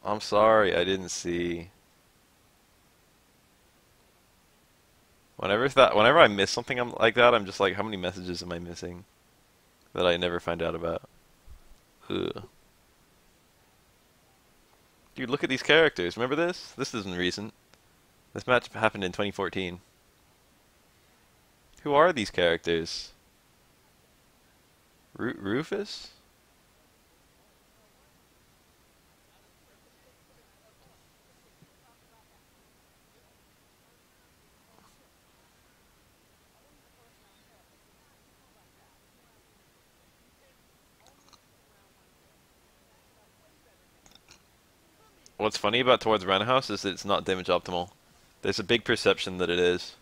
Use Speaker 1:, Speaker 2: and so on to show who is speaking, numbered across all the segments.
Speaker 1: I'm sorry, I didn't see. Whenever I miss something like that, I'm just like, how many messages am I missing that I never find out about? Ugh. Dude, look at these characters. Remember this? This isn't recent. This match happened in 2014. Who are these characters? Rufus? What's funny about Towards Roundhouse is that it's not damage optimal. There's a big perception that it is,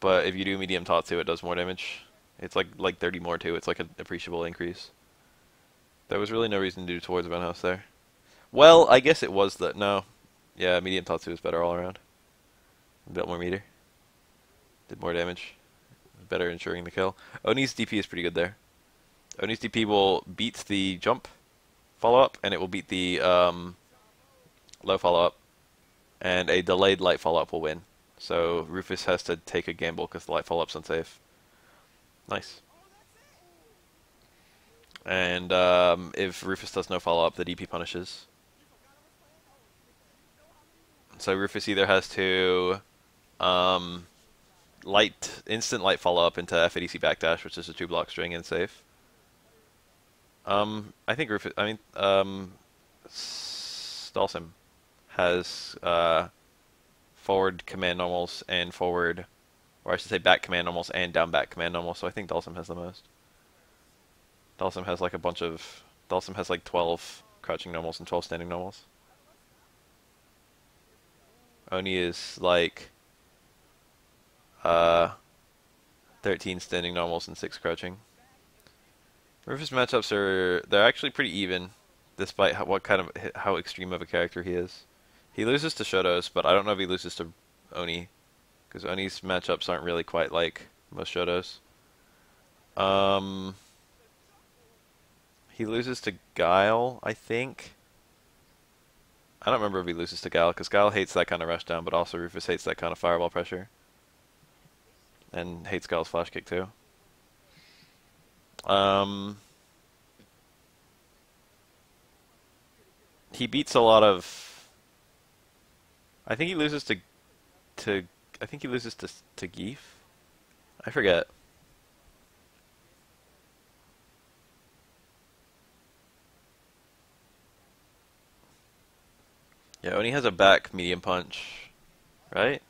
Speaker 1: but if you do medium Tatsu, it does more damage. It's like 30 more too. It's like an appreciable increase. There was really no reason to do Towards Roundhouse there. Well, I guess it was that. No. Yeah, medium Tatsu is better all around. Built more meter. Did more damage. Better ensuring the kill. Oni's DP is pretty good there. Oni's DP will beat the jump follow-up, and it will beat the low follow-up, and a delayed light follow-up will win. So Rufus has to take a gamble because the light follow-up's unsafe. Nice. And if Rufus does no follow-up, the DP punishes. So Rufus either has to instant light follow-up into FADC backdash, which is a 2-block string and safe. I think Rufus, I mean, Stalsim has forward command normals and forward, or I should say back command normals and down back command normals, so I think Dalsim has the most. Dalsim has like a bunch of, Dalsim has like 12 crouching normals and 12 standing normals. Oni is like 13 standing normals and 6 crouching. Rufus matchups they're actually pretty even, despite how extreme of a character he is. He loses to Shotos, but I don't know if he loses to Oni, because Oni's matchups aren't really quite like most Shotos. He loses to Guile, I think. I don't remember if he loses to Guile, because Guile hates that kind of rush down, but also Rufus hates that kind of fireball pressure. And hates Guile's flash kick too. He beats a lot of. I think he loses to. I think he loses to Geef. I forget. Yeah, Oni has a back medium punch, right?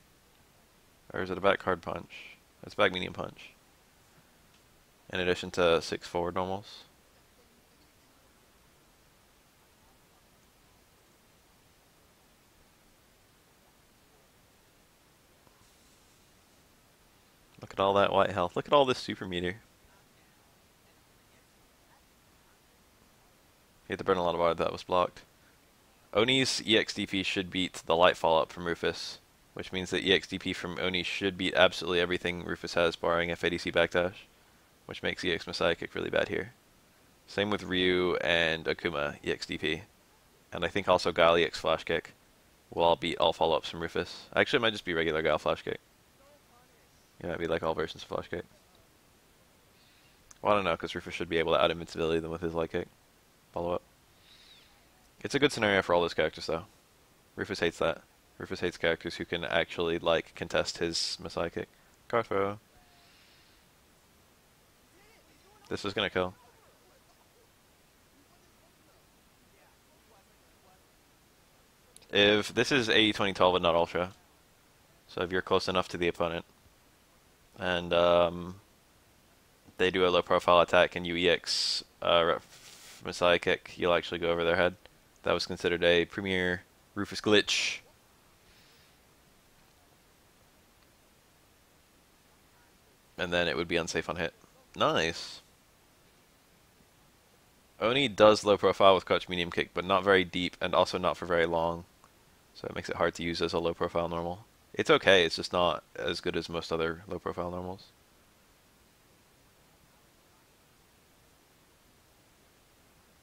Speaker 1: Or is it a back hard punch? It's back medium punch. In addition to 6 forward normals. Look at all that white health. Look at all this super meter. He had to burn a lot of water that was blocked. Oni's EXDP should beat the light follow-up from Rufus, which means that EXDP from Oni should beat absolutely everything Rufus has, barring FADC backdash, which makes EX Messiah kick really bad here. Same with Ryu and Akuma EXDP. And I think also Guile EX flash kick will all beat all follow-ups from Rufus. Actually, it might just be regular Guile flash kick. It might be like all versions of flash kick. Well, I don't know, because Rufus should be able to out-invincibility them with his light kick. Follow-up. It's a good scenario for all those characters, though. Rufus hates that. Rufus hates characters who can actually, like, contest his Messiah kick. Carthro. This is gonna kill. If this is AE2012 and not Ultra, so if you're close enough to the opponent, and they do a low profile attack and you EX Messiah kick, you'll actually go over their head. That was considered a premier Rufus glitch. And then it would be unsafe on hit. Nice. Oni does low profile with crouch medium kick, but not very deep and also not for very long. So it makes it hard to use as a low profile normal. It's okay, it's just not as good as most other low profile normals.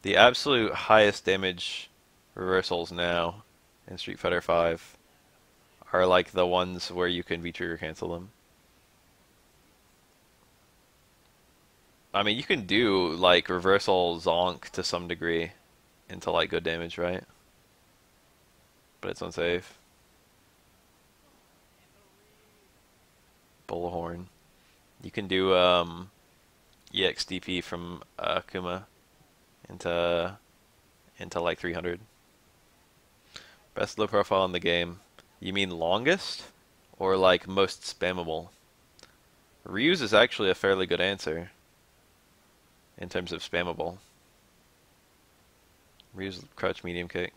Speaker 1: The absolute highest damage reversals now in Street Fighter 5 are like the ones where you can V-trigger cancel them. I mean, you can do like reversal zonk to some degree into like good damage, right? But it's unsafe. Bullhorn. You can do EXDP from Akuma into like 300. Best low profile in the game. You mean longest? Or like most spammable? Ryu's is actually a fairly good answer in terms of spammable. Ryu's crouch medium kick.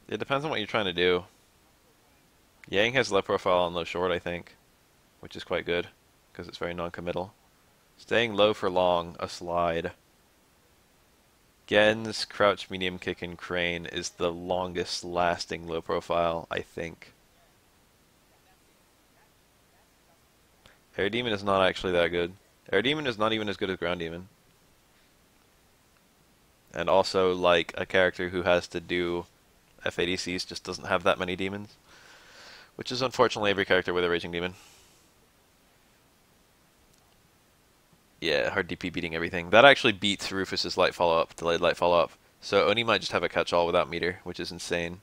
Speaker 1: It depends on what you're trying to do. Yang has low profile and low short, I think, which is quite good because it's very non-committal. Staying low for long, a slide. Gen's crouch medium kick and crane is the longest lasting low profile, I think. Air Demon is not actually that good. Air Demon is not even as good as Ground Demon. And also, like, a character who has to do FADCs just doesn't have that many demons. Which is unfortunately every character with a Raging Demon. Yeah, hard DP beating everything. That actually beats Rufus's light follow-up, delayed light follow-up. So Oni might just have a catch-all without meter, which is insane.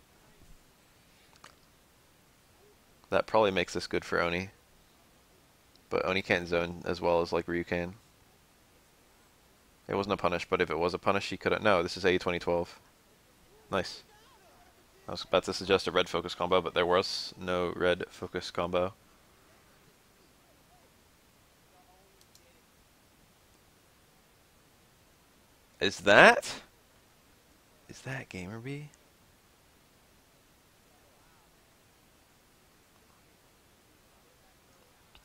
Speaker 1: That probably makes this good for Oni. But Oni can't zone as well as like Ryu can. It wasn't a punish, but if it was a punish, he could have... No, this is AE2012. Nice. I was about to suggest a red focus combo, but there was no red focus combo. Is that Gamer B?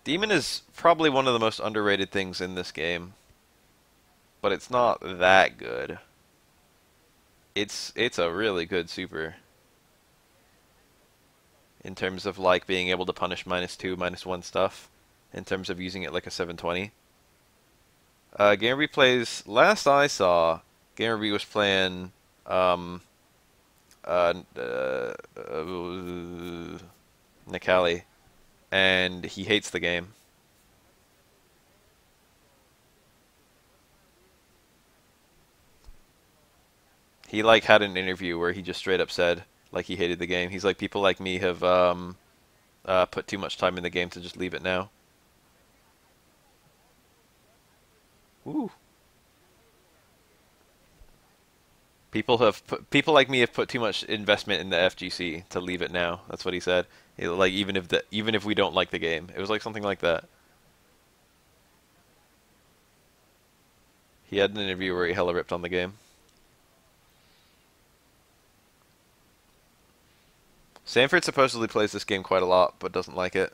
Speaker 1: Demon is probably one of the most underrated things in this game, but it's not that good. It's a really good super in terms of like being able to punish -2, -1 stuff, in terms of using it like a 720. Gamerby plays, last I saw, Gamerby was playing Nikali, and he hates the game. He like had an interview where he just straight up said like he hated the game. He's like, people like me have put too much time in the game to just leave it now. Ooh. People like me have put too much investment in the FGC to leave it now. That's what he said. Like even if we don't like the game, it was like something like that. He had an interview where he hella ripped on the game. Sanford supposedly plays this game quite a lot, but doesn't like it.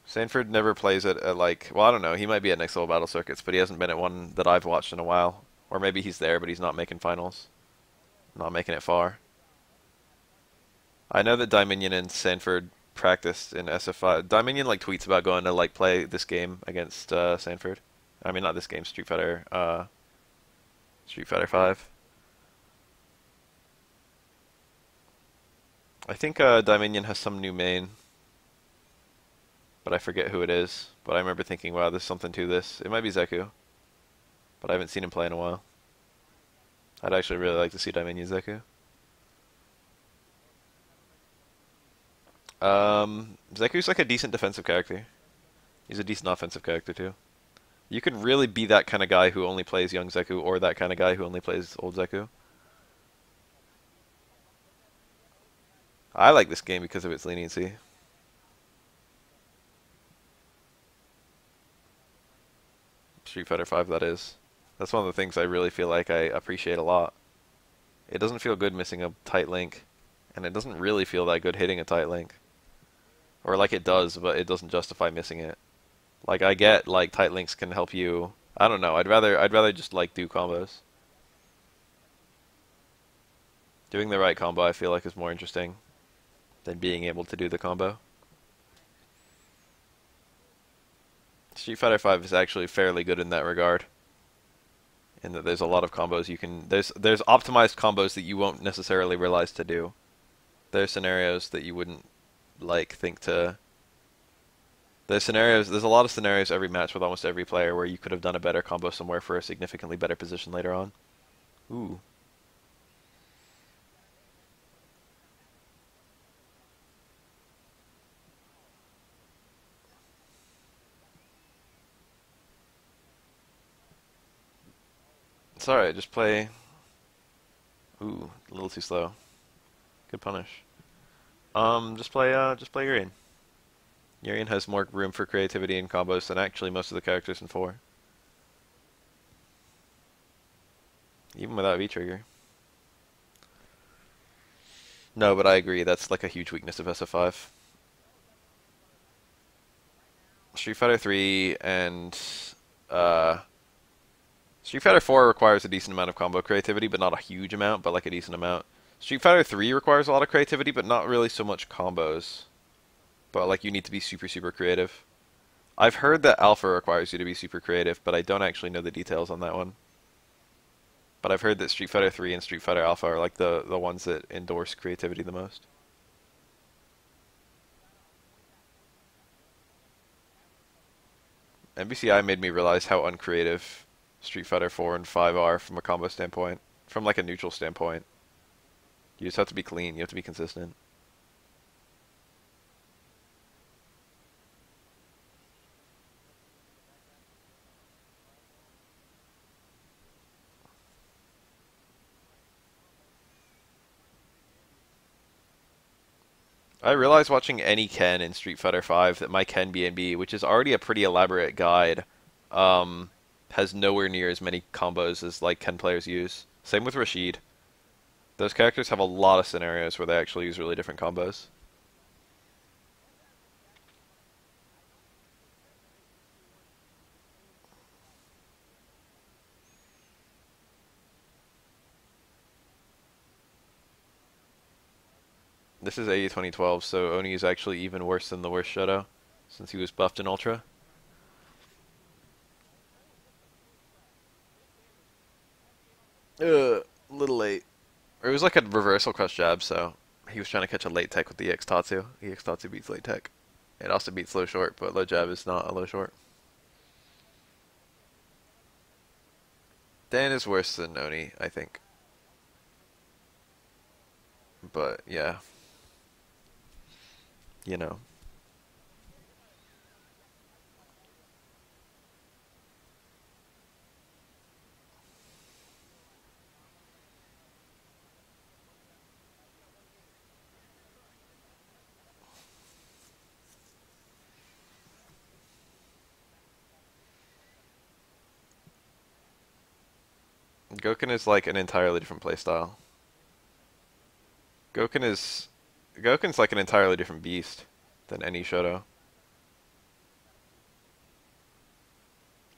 Speaker 1: Sanford never plays it at like, well, I don't know, he might be at Next Level Battle Circuits, but he hasn't been at one that I've watched in a while. Or maybe he's there, but he's not making finals. Not making it far. I know that Dominion and Sanford practiced in SF5. Dominion like tweets about going to like play this game against Sanford. I mean, not this game, Street Fighter 5. I think Dominion has some new main, but I forget who it is. But I remember thinking, wow, there's something to this. It might be Zeku, but I haven't seen him play in a while. I'd actually really like to see Dominion Zeku. Zeku's like a decent defensive character. He's a decent offensive character too. You could really be that kind of guy who only plays young Zeku, or that kind of guy who only plays old Zeku. I like this game because of its leniency. Street Fighter 5, that is. That's one of the things I really feel like I appreciate a lot. It doesn't feel good missing a tight link, and it doesn't really feel that good hitting a tight link. Or like it does, but it doesn't justify missing it. Like I get like tight links can help you. I don't know. I'd rather just like do combos. Doing the right combo I feel like is more interesting than being able to do the combo. Street Fighter 5 is actually fairly good in that regard. in that there's a lot of combos you can. There's optimized combos that you won't necessarily realize to do. There's scenarios that you wouldn't like think to. There's scenarios. There's a lot of scenarios every match with almost every player where you could have done a better combo somewhere for a significantly better position later on. Ooh. It's alright, just play. Ooh, a little too slow. Good punish. Just play Urian. Urian has more room for creativity and combos than actually most of the characters in 4. Even without V-Trigger. No, but I agree, that's like a huge weakness of SF5. Street Fighter 3 and uh, Street Fighter 4 requires a decent amount of combo creativity, but not a huge amount, but like a decent amount. Street Fighter 3 requires a lot of creativity, but not really so much combos. But like you need to be super, super creative. I've heard that Alpha requires you to be super creative, but I don't actually know the details on that one. But I've heard that Street Fighter 3 and Street Fighter Alpha are like the ones that endorse creativity the most. MVCI made me realize how uncreative Street Fighter 4 and 5 are from a combo standpoint, from like a neutral standpoint. You just have to be clean, you have to be consistent. I realized watching any Ken in Street Fighter 5 that my Ken B&B, which is already a pretty elaborate guide, has nowhere near as many combos as like Ken players use. Same with Rashid. Those characters have a lot of scenarios where they actually use really different combos. This is AE2012, so Oni is actually even worse than the worst Shoto, since he was buffed in Ultra. Little late. It was like a reversal crush jab, so he was trying to catch a late tech with the EX Tatsu. EX Tatsu beats late tech. It also beats low short, but low jab is not a low short. Dan is worse than Oni, I think. But yeah, you know. Goken is like an entirely different playstyle. Goken is Goken's like an entirely different beast than any Shoto.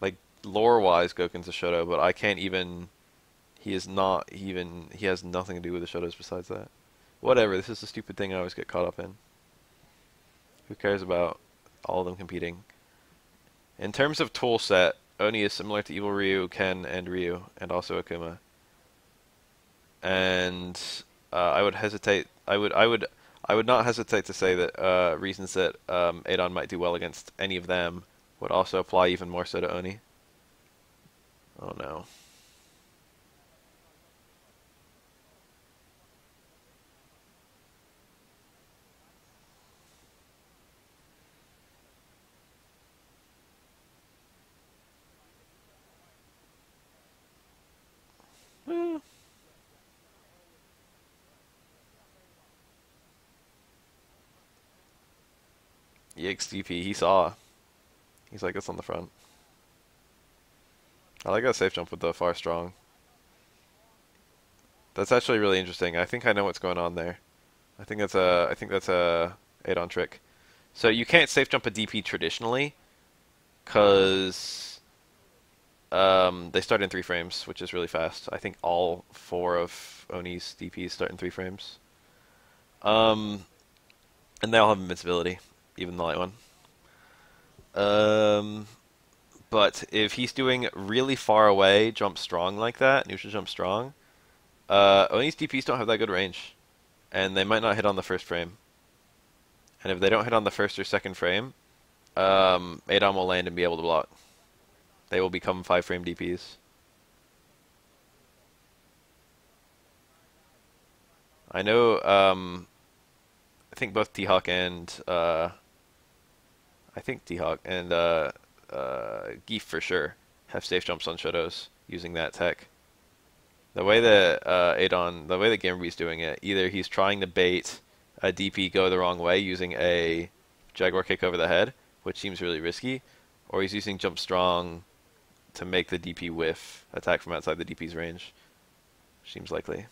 Speaker 1: Like lore-wise, Goken's a Shoto, but I can't even. He is not even. He has nothing to do with the Shotos besides that. Whatever. This is the stupid thing I always get caught up in. Who cares about all of them competing? In terms of tool set, Oni is similar to Evil Ryu, Ken, and Ryu, and also Akuma. And I would hesitate. I would not hesitate to say that reasons that Adon might do well against any of them would also apply even more so to Oni. Oh no. Eh. EXDP, he saw. He's like, it's on the front. I like that safe jump with the far strong. That's actually really interesting. I think I know what's going on there. I think that's a Adon trick. So you can't safe jump a DP traditionally, cause they start in 3 frames, which is really fast. I think all 4 of Oni's DPs start in 3 frames. Um, and they all have invincibility, even the light one. Um, But if he's doing really far away jump strong like that, neutral jump strong, Oni's DPs don't have that good range, and they might not hit on the first frame. And if they don't hit on the first or second frame, Adon will land and be able to block. They will become 5-frame DPs. I know, I think both T-Hawk and, Geef for sure have safe jumps on Shadows using that tech. The way that the way that Gamerby's doing it, either he's trying to bait a DP go the wrong way using a Jaguar kick over the head, which seems really risky, or he's using jump strong to make the DP whiff, attack from outside the DP's range. Seems likely.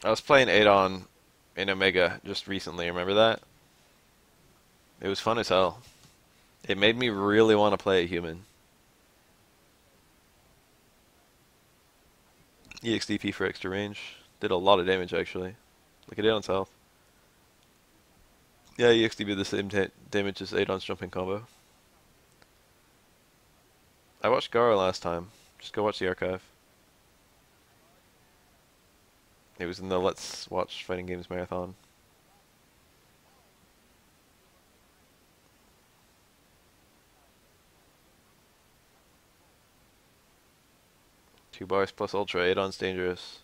Speaker 1: I was playing Adon in Omega just recently, remember that? It was fun as hell. It made me really want to play a human. EXDP for extra range. Did a lot of damage actually. Look at Adon's health. Yeah, EXDP did the same damage as Adon's jumping combo. I watched Gara last time. Just go watch the archive. It was in the Let's Watch Fighting Games marathon. Two bars plus Ultra, Adon's dangerous.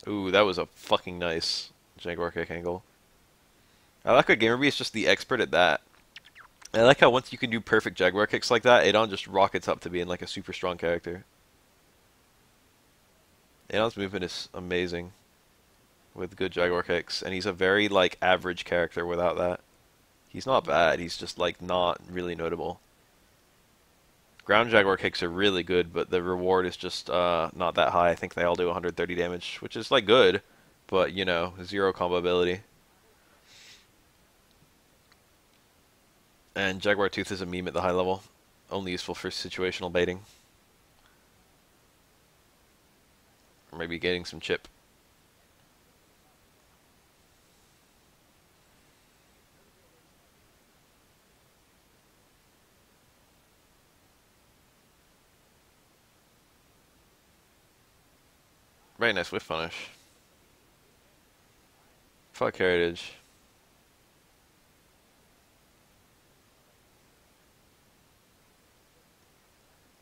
Speaker 1: Ooh, that was a fucking nice Jaguar kick angle. I like how Gamerby is just the expert at that. I like how once you can do perfect Jaguar kicks like that, Adon just rockets up to being like a super strong character. Adon's movement is amazing with good Jaguar kicks, and he's a very like average character without that. He's not bad, he's just like not really notable. Ground Jaguar kicks are really good, but the reward is just not that high. I think they all do 130 damage, which is like good, but you know, zero combo ability. And Jaguar Tooth is a meme at the high level, only useful for situational baiting. Or maybe getting some chip. Very nice whiff punish. Fuck Heritage.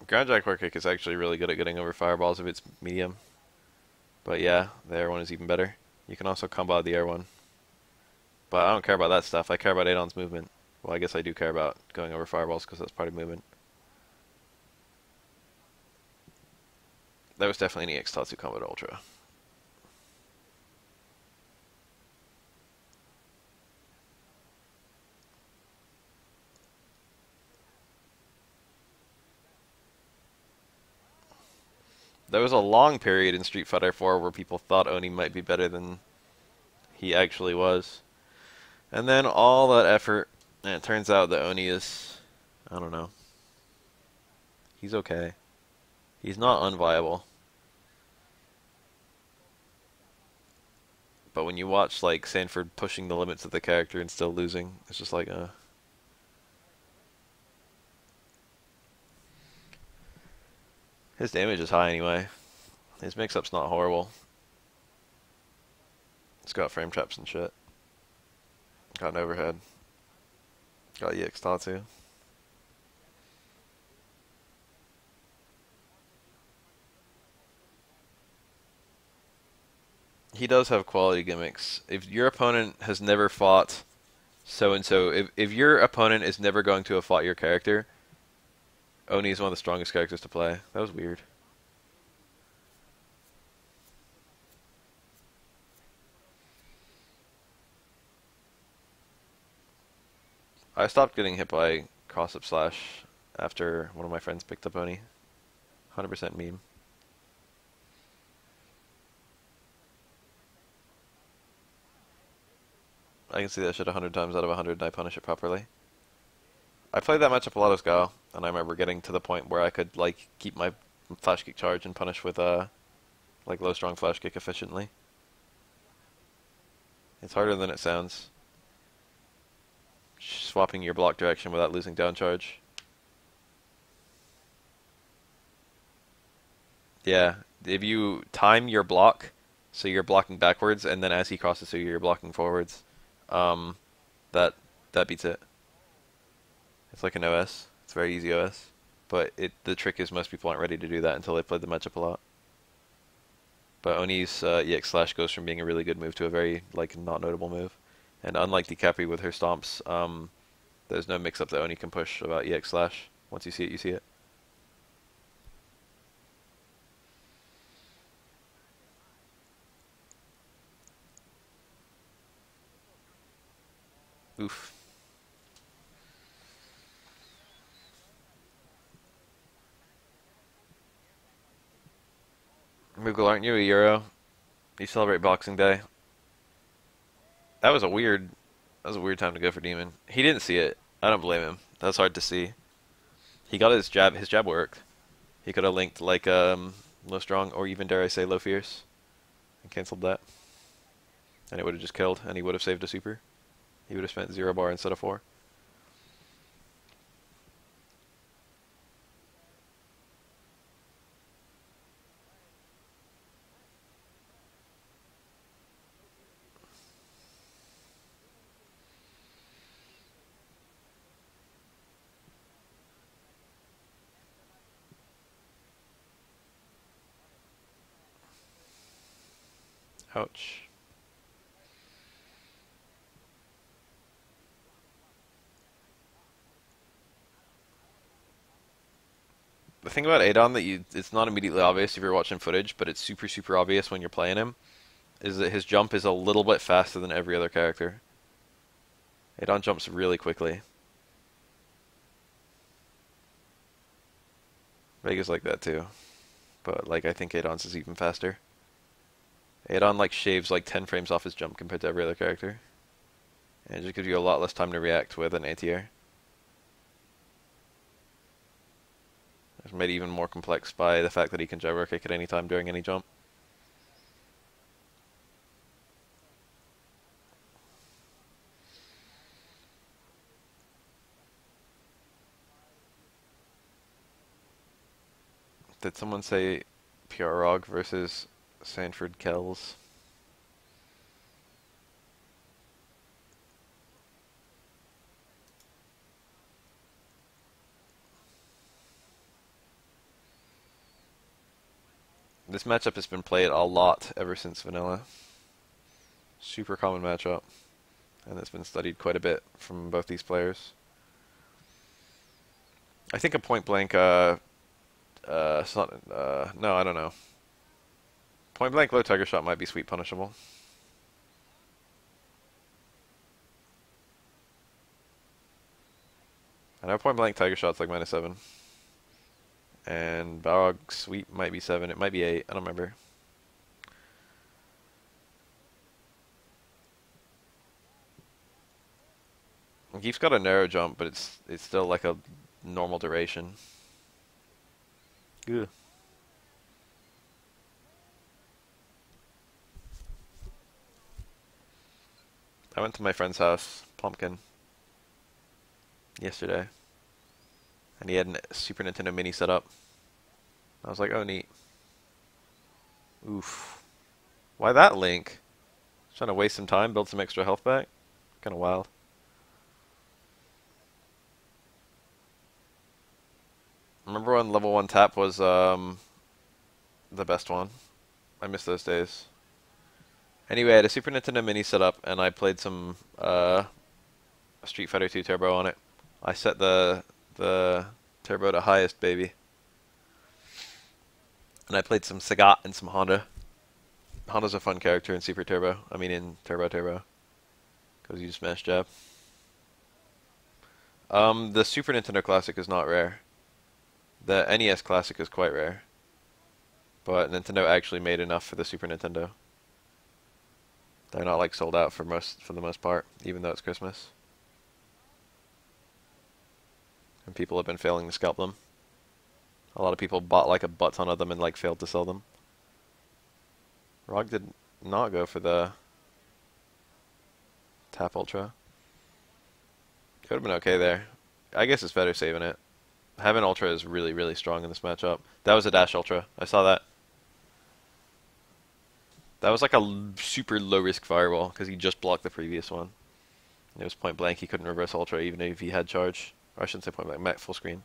Speaker 1: Ground Jaguar kick is actually really good at getting over fireballs if it's medium. But yeah, the air one is even better. You can also combo the air one. But I don't care about that stuff. I care about Adon's movement. Well, I guess I do care about going over fireballs because that's part of movement. That was definitely an EX Tatsu combo to Ultra. There was a long period in Street Fighter 4 where people thought Oni might be better than he actually was. And then all that effort, and it turns out that Oni is, I don't know. He's okay. He's not unviable. But when you watch like Sanford pushing the limits of the character and still losing, it's just like, His damage is high anyway. His mix-up's not horrible. It's got frame traps and shit. Got an overhead. Got EX Tatsu. He does have quality gimmicks. If your opponent has never fought so-and-so, if your opponent is never going to have fought your character, Oni is one of the strongest characters to play. That was weird. I stopped getting hit by cross-up slash after one of my friends picked up Oni. 100% meme. I can see that shit 100 times out of 100 and I punish it properly. I played that matchup a lot as Go, and I remember getting to the point where I could like keep my flash kick charge and punish with like low strong flash kick efficiently. It's harder than it sounds. Swapping your block direction without losing down charge. Yeah, if you time your block so you're blocking backwards, and then as he crosses through, you're blocking forwards, um, that that beats it. It's like an OS. It's very easy OS. But the trick is most people aren't ready to do that until they've played the matchup a lot. But Oni's EX slash goes from being a really good move to a very like not notable move. And unlike DiCapri with her stomps, there's no mix up that Oni can push about EX slash. Once you see it, you see it. Oof. Moogle, aren't you a Euro? You celebrate Boxing Day. That was a weird time to go for Demon. He didn't see it. I don't blame him. That's hard to see. He got his jab. His jab worked. He could have linked like low strong or even dare I say low fierce and canceled that, and it would have just killed, and he would have saved a super. He would have spent 0 bar instead of 4. Ouch. The thing about Adon that it's not immediately obvious if you're watching footage, but it's super obvious when you're playing him, is that his jump is a little bit faster than every other character. Adon jumps really quickly. Vega's like that too, but like I think Adon's is even faster. Adon like shaves like 10 frames off his jump compared to every other character, and it just gives you a lot less time to react with an anti-air. It's made even more complex by the fact that he can gyro kick at any time during any jump. Did someone say Piarog versus Sanford Kells? This matchup has been played a lot ever since Vanilla. Super common matchup, and it's been studied quite a bit from both these players. I think a point blank, no, I don't know. Point blank low tiger shot might be sweep punishable. I know point blank tiger shot's like -7. And Balrog sweep might be 7, it might be 8, I don't remember. Geef's got a narrow jump, but it's still like a normal duration. Ugh. I went to my friend's house, Pumpkin, yesterday, and he had a Super Nintendo Mini set up. I was like, oh neat. Oof. Why that link? Trying to waste some time, build some extra health back? Kinda wild. Remember when level 1 tap was the best one? I miss those days. Anyway, I had a Super Nintendo Mini set up, and I played some Street Fighter 2 Turbo on it. I set the Turbo to highest, baby. And I played some Sagat and some Honda. Honda's a fun character in Super Turbo. I mean in Turbo Turbo. Because you smash jab. The Super Nintendo Classic is not rare. The NES Classic is quite rare. But Nintendo actually made enough for the Super Nintendo. They're not like sold out for the most part, even though it's Christmas. and people have been failing to scalp them. A lot of people bought like a butt ton of them and like failed to sell them. Rog did not go for the tap ultra. Could have been okay there. I guess it's better saving it. Having ultra is really, really strong in this matchup. That was a dash ultra. I saw that. That was like a super low risk fireball because he just blocked the previous one. It was point blank. He couldn't reverse ultra even if he had charge. Or I shouldn't say point blank. Max full screen.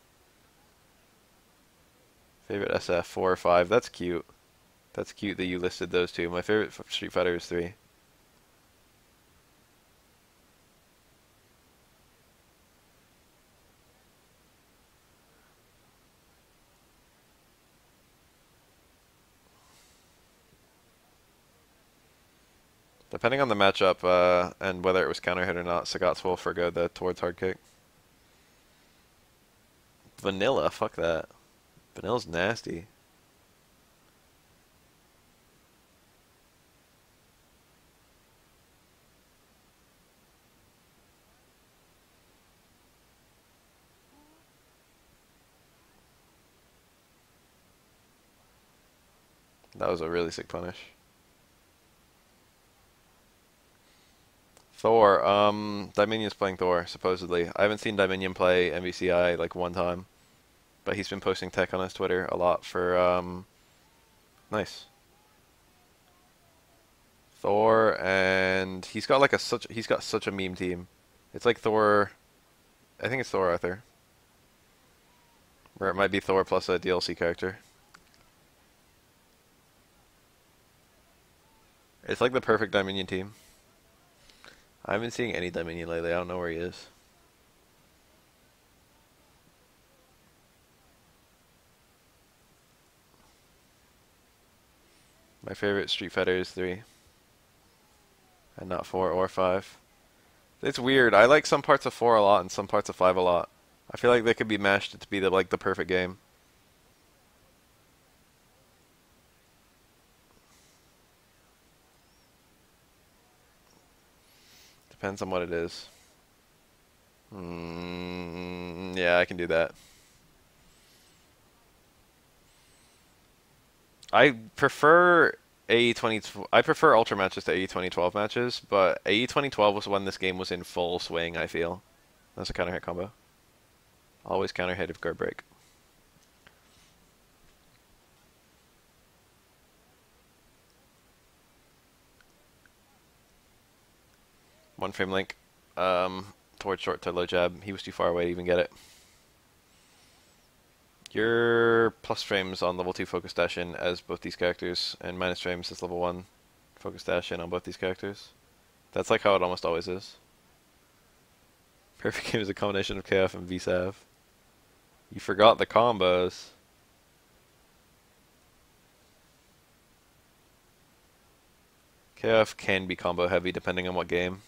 Speaker 1: Favorite SF 4 or 5. That's cute. That's cute that you listed those two. My favorite Street Fighter is 3. Depending on the matchup and whether it was counter hit or not, Sagat's will forgo the towards hard kick. Vanilla, fuck that. Vanilla's nasty. That was a really sick punish. Thor, Diminion's playing Thor, supposedly. I haven't seen Diminion play MVCI like one time, but he's been posting tech on his Twitter a lot for, nice. Thor, and he's got like he's got such a meme team. It's like Thor, I think it's Thor Arthur. Or it might be Thor plus a DLC character. It's like the perfect Dominion team. I haven't been seeing any Dominion lately. I don't know where he is. My favorite Street Fighter is 3. And not 4 or 5. It's weird. I like some parts of 4 a lot and some parts of 5 a lot. I feel like they could be mashed to be the perfect game. Depends on what it is. Yeah, I can do that. I prefer I prefer Ultra matches to AE2012 matches, but AE2012 was when this game was in full swing, I feel. That's a counter hit combo. Always counter hit if guard break. One frame link. Towards short to low jab. He was too far away to even get it. Your plus frames on level 2 focus dash in as both these characters, and minus frames as level 1 focus dash in on both these characters. That's like how it almost always is. Perfect game is a combination of KF and VSAV. You forgot the combos. KF can be combo heavy depending on what game.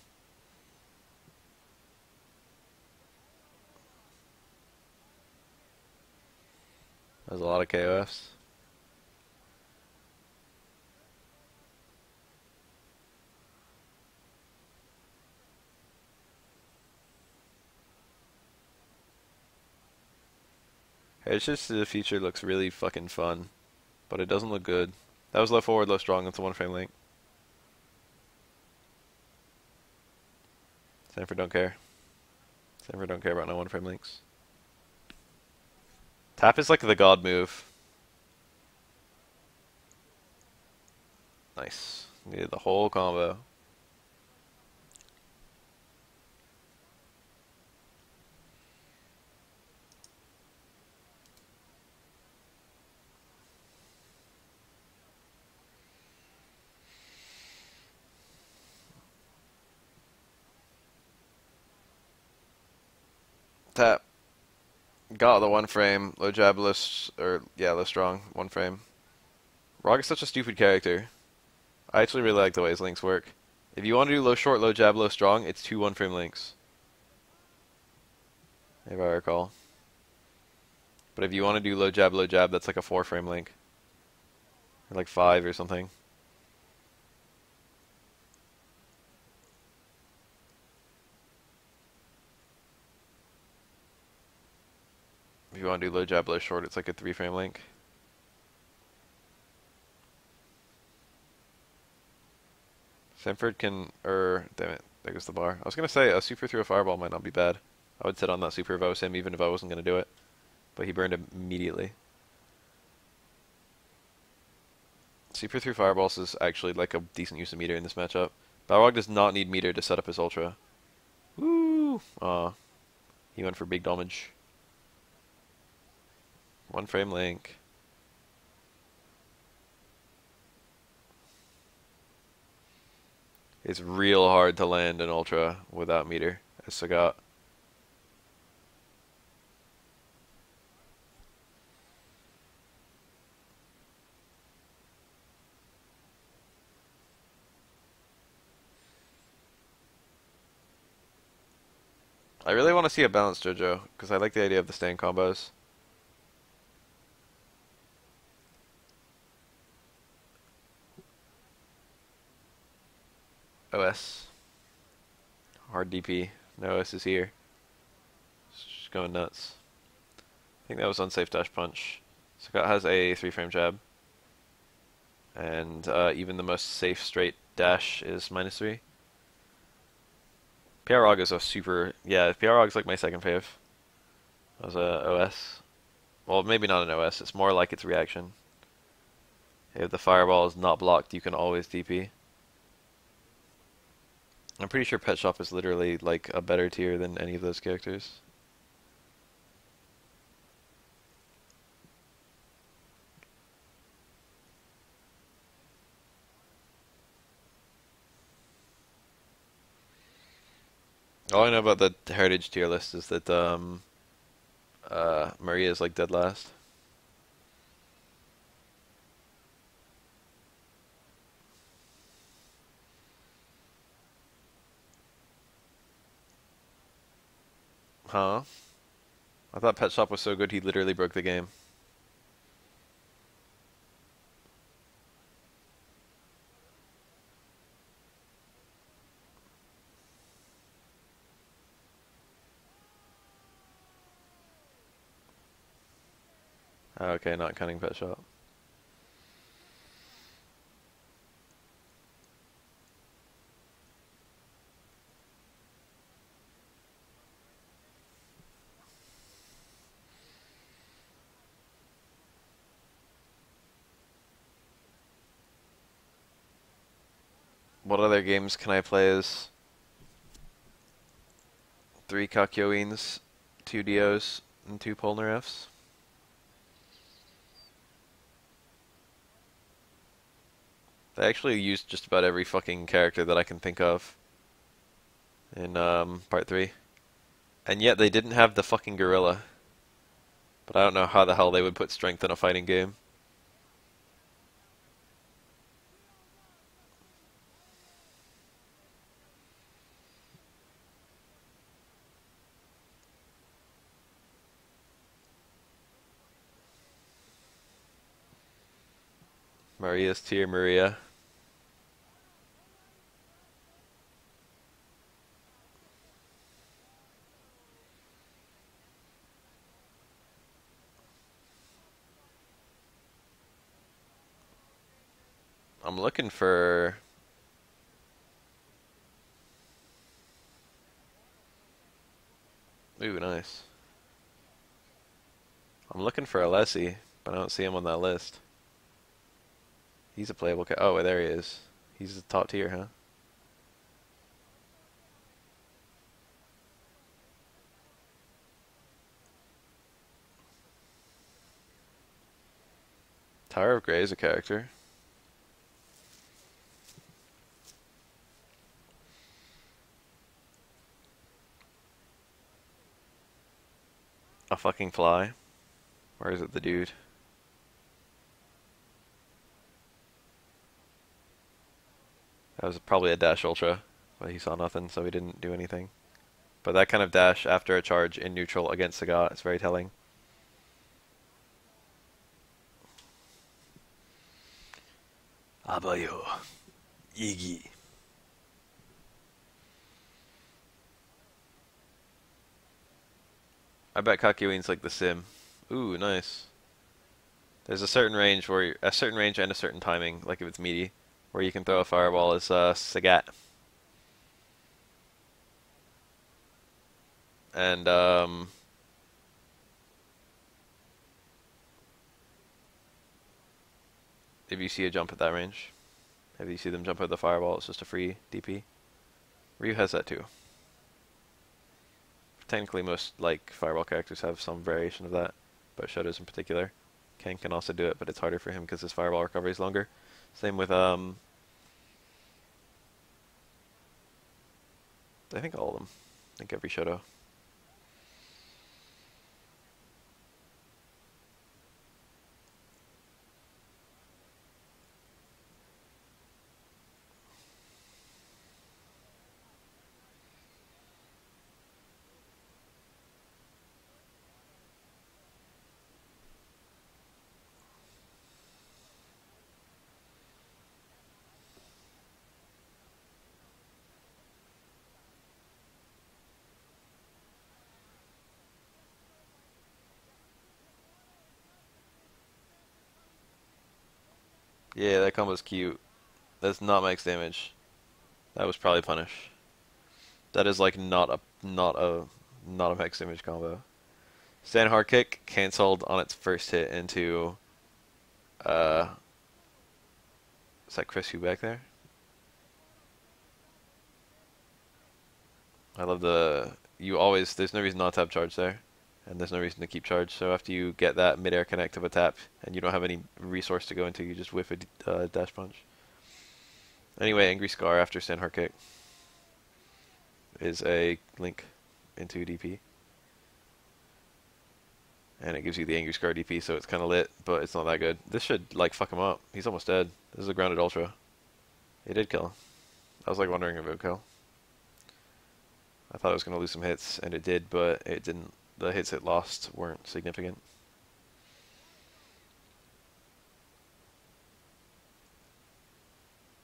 Speaker 1: There's a lot of KOFs. It's just the feature looks really fucking fun, but it doesn't look good. That was low forward, low strong. That's a one frame link. Stanford don't care. Stanford don't care about no one frame links. Tap is like the god move. Nice. Needed the whole combo. Tap. Got the one frame. Low jab, low strong. One frame. Rog is such a stupid character. I actually really like the way his links work. If you want to do low short, low jab, low strong, it's 2 one frame links. If I recall. But if you want to do low jab, that's like a 4 frame link. Or like 5 or something. do low jab, low short, it's like a 3-frame link. Sanford can, damn it, there goes the bar. I was gonna say a super through a fireball might not be bad. I would sit on that super if I was him, even if I wasn't gonna do it. But he burned immediately. Super through fireballs is actually like a decent use of meter in this matchup. Balrog does not need meter to set up his ultra. Woo! Aw. He went for big damage. 1-frame link. It's real hard to land an ultra without meter, as Sagat. I really want to see a balanced JoJo, because I like the idea of the stand combos. OS. Hard DP. No OS is here. It's just going nuts. I think that was unsafe dash punch. Sagat has a 3-frame jab. And even the most safe straight dash is -3. PROG is a super... Yeah, PROG's like my second fave. As a OS. Well, maybe not an OS, it's more like its reaction. If the fireball is not blocked, you can always DP. I'm pretty sure Pet Shop is literally like a better tier than any of those characters. All I know about the Heritage tier list is that Maria is like dead last. Huh? I thought Pet Shop was so good he literally broke the game. Oh, okay, not counting Pet Shop. What other games can I play as 3 Kakyoins, 2 Dios, and 2 Polnareffs? They actually used just about every fucking character that I can think of in part 3. And yet they didn't have the fucking gorilla. But I don't know how the hell they would put strength in a fighting game. Maria's tier, Maria. I'm looking for... Ooh, nice. I'm looking for Alessi, but I don't see him on that list. He's a playable oh, there he is. He's the top tier, huh? Tower of Grey is a character. A fucking fly. Or is it the dude? That was probably a dash ultra, but he saw nothing, so he didn't do anything. But that kind of dash after a charge in neutral against Sagat is very telling. Abayo. Iggy. I bet Kakyoin's like the sim Ooh, nice. There's a certain range where a certain range and a certain timing, like if it's meaty, where you can throw a fireball as Sagat. And if you see a jump at that range, if you see them jump at the fireball, it's just a free DP. Ryu has that too. Technically, most like fireball characters have some variation of that, but Shoto's in particular. Ken can also do it, but it's harder for him because his fireball recovery is longer. Same with I think all of them. I think every Shoto. Yeah, that combo's cute. That's not max damage. That was probably punish. That is like not a max damage combo. Stand hard kick canceled on its first hit into uh is that Chris Hu back there? I love you always there's no reason not to have charge there. And there's no reason to keep charge. So after you get that mid-air connect of a tap and you don't have any resource to go into, you just whiff a dash punch. Anyway, Angry Scar after stand hard kick is a link into DP. And it gives you the Angry Scar DP, so it's kind of lit, but it's not that good. This should, like, fuck him up. He's almost dead. This is a grounded Ultra. It did kill him. I was, like, wondering if it would kill. I thought it was going to lose some hits, and it did, but it didn't. The hits it lost weren't significant.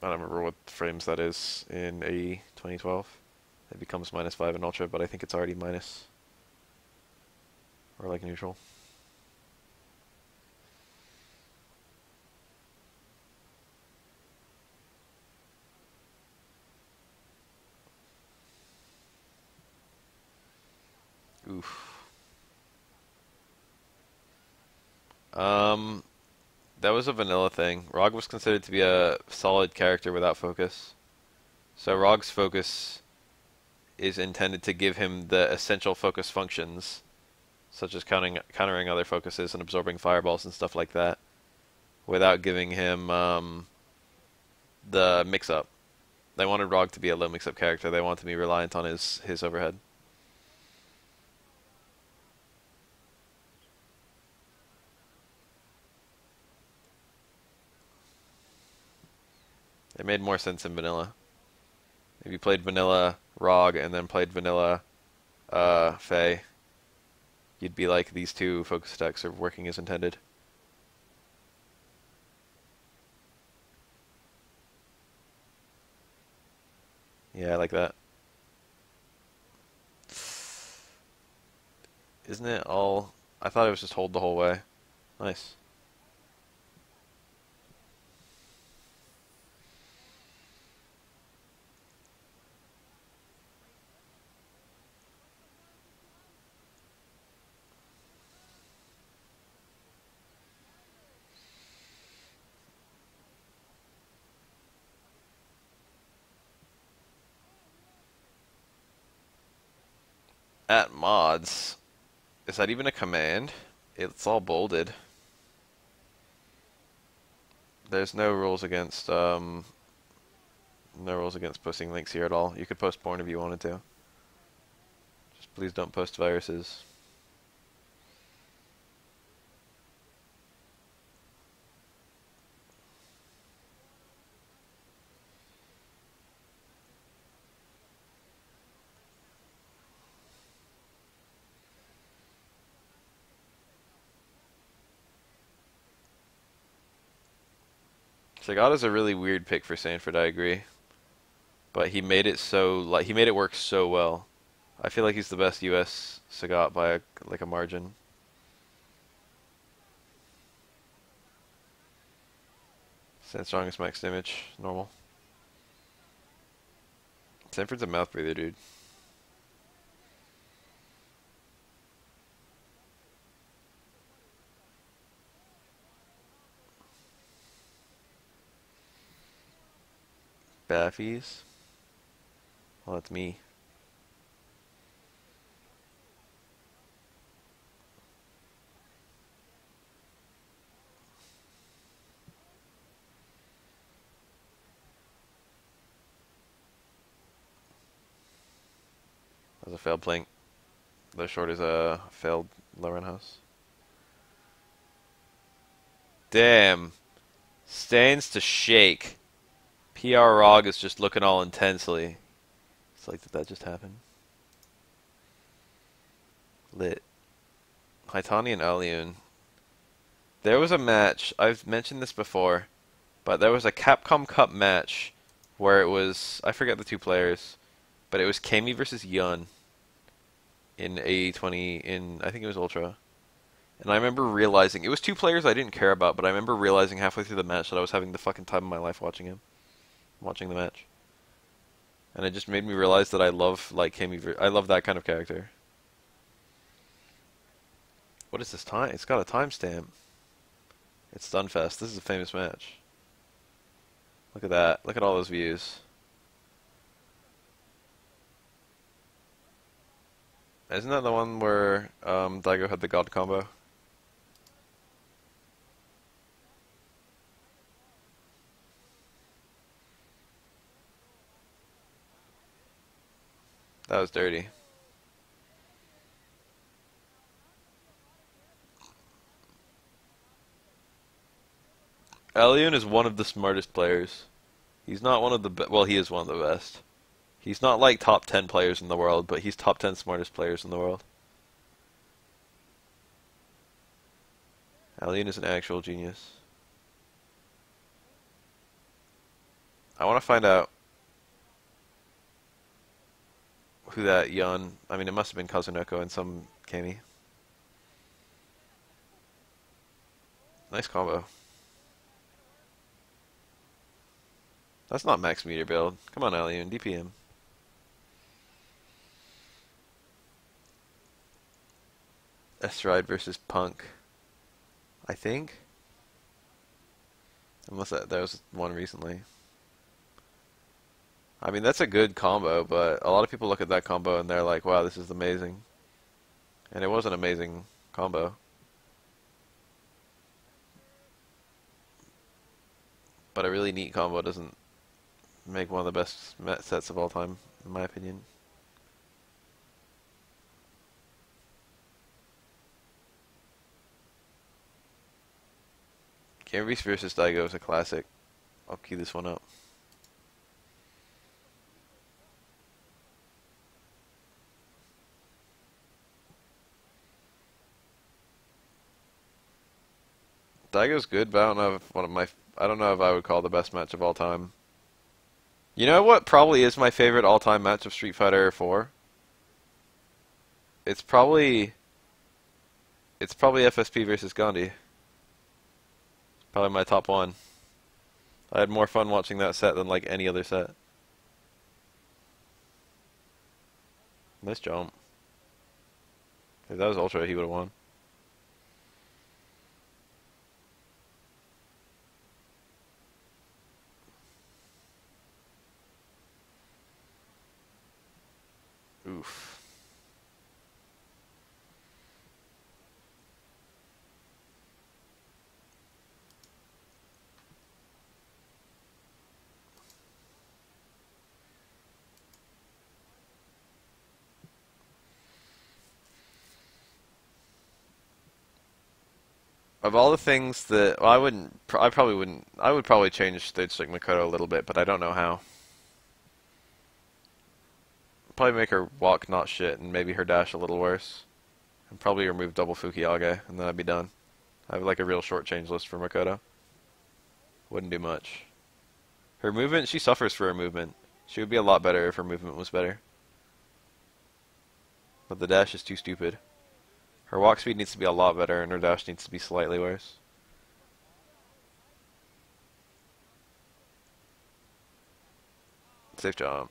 Speaker 1: I don't remember what frames that is in AE 2012. It becomes -5 in Ultra, but I think it's already minus. Or like neutral. Oof. That was a vanilla thing. Rog was considered to be a solid character without focus. So Rog's focus is intended to give him the essential focus functions, such as countering other focuses and absorbing fireballs and stuff like that, without giving him the mix-up. They wanted Rog to be a low mix-up character. They wanted to be reliant on his overhead. It made more sense in vanilla. If you played vanilla Rog and then played vanilla Faye, you'd be like, these two focus attacks are working as intended. Yeah, I like that. Isn't it all... I thought it was just hold the whole way. Nice. At mods. Is that even a command? It's all bolded. There's no rules against posting links here at all. You could post porn if you wanted to. Just please don't post viruses. Sagada's a really weird pick for Sanford, I agree. But he made it he made it work so well. I feel like he's the best US Sagat by like a margin. Stand strongest max damage. Normal. Sanford's a mouth breather, dude. Baffies. Well, that's me. That was a failed plank. The short is a failed low run house. Damn. Stands to shake. PR Rog is just looking all intensely. It's like, did that just happen? Lit. Haitani and Alioun. There was a match, I've mentioned this before, but there was a Capcom Cup match where it was, I forget the two players, but it was Kami versus Yun in AE20, I think it was Ultra. And I remember realizing, it was two players I didn't care about, but I remember realizing halfway through the match that I was having the fucking time of my life watching the match. And it just made me realize that I love, like, Kami, I love that kind of character. What is this time? It's got a timestamp. It's Stunfest. This is a famous match. Look at that. Look at all those views. Isn't that the one where Daigo had the God combo? That was dirty. Alioun is one of the smartest players. He's not one of the well, he is one of the best. He's not like top 10 players in the world, but he's top 10 smartest players in the world. Alioun is an actual genius. I want to find out who that Yun, I mean, it must have been Kazunoko and some Kami. Nice combo. That's not max meter build. Come on, Alioun, DPM. S-Ride versus Punk. I think. Unless there was one recently. I mean, that's a good combo, but a lot of people look at that combo and they're like, wow, this is amazing. And it was an amazing combo. But a really neat combo doesn't make one of the best sets of all time, in my opinion. Reese versus Daigo is a classic. I'll key this one up. Daigo's good, but I don't know if I don't know if I would call the best match of all time. You know what probably is my favorite all-time match of Street Fighter 4? It's probably FSP versus Gandhi. Probably my top one. I had more fun watching that set than like any other set. Nice jump. If that was Ultra, he would have won. Oof. Of all the things that, well, I probably wouldn't, I would probably change Stage Stick Makoto a little bit, but I don't know how. Probably make her walk not shit, and maybe her dash a little worse. And probably remove double Fukiage, and then I'd be done. I have like a real short change list for Makoto. Wouldn't do much. Her movement, she suffers for her movement. She would be a lot better if her movement was better. But the dash is too stupid. Her walk speed needs to be a lot better, and her dash needs to be slightly worse. Safe job.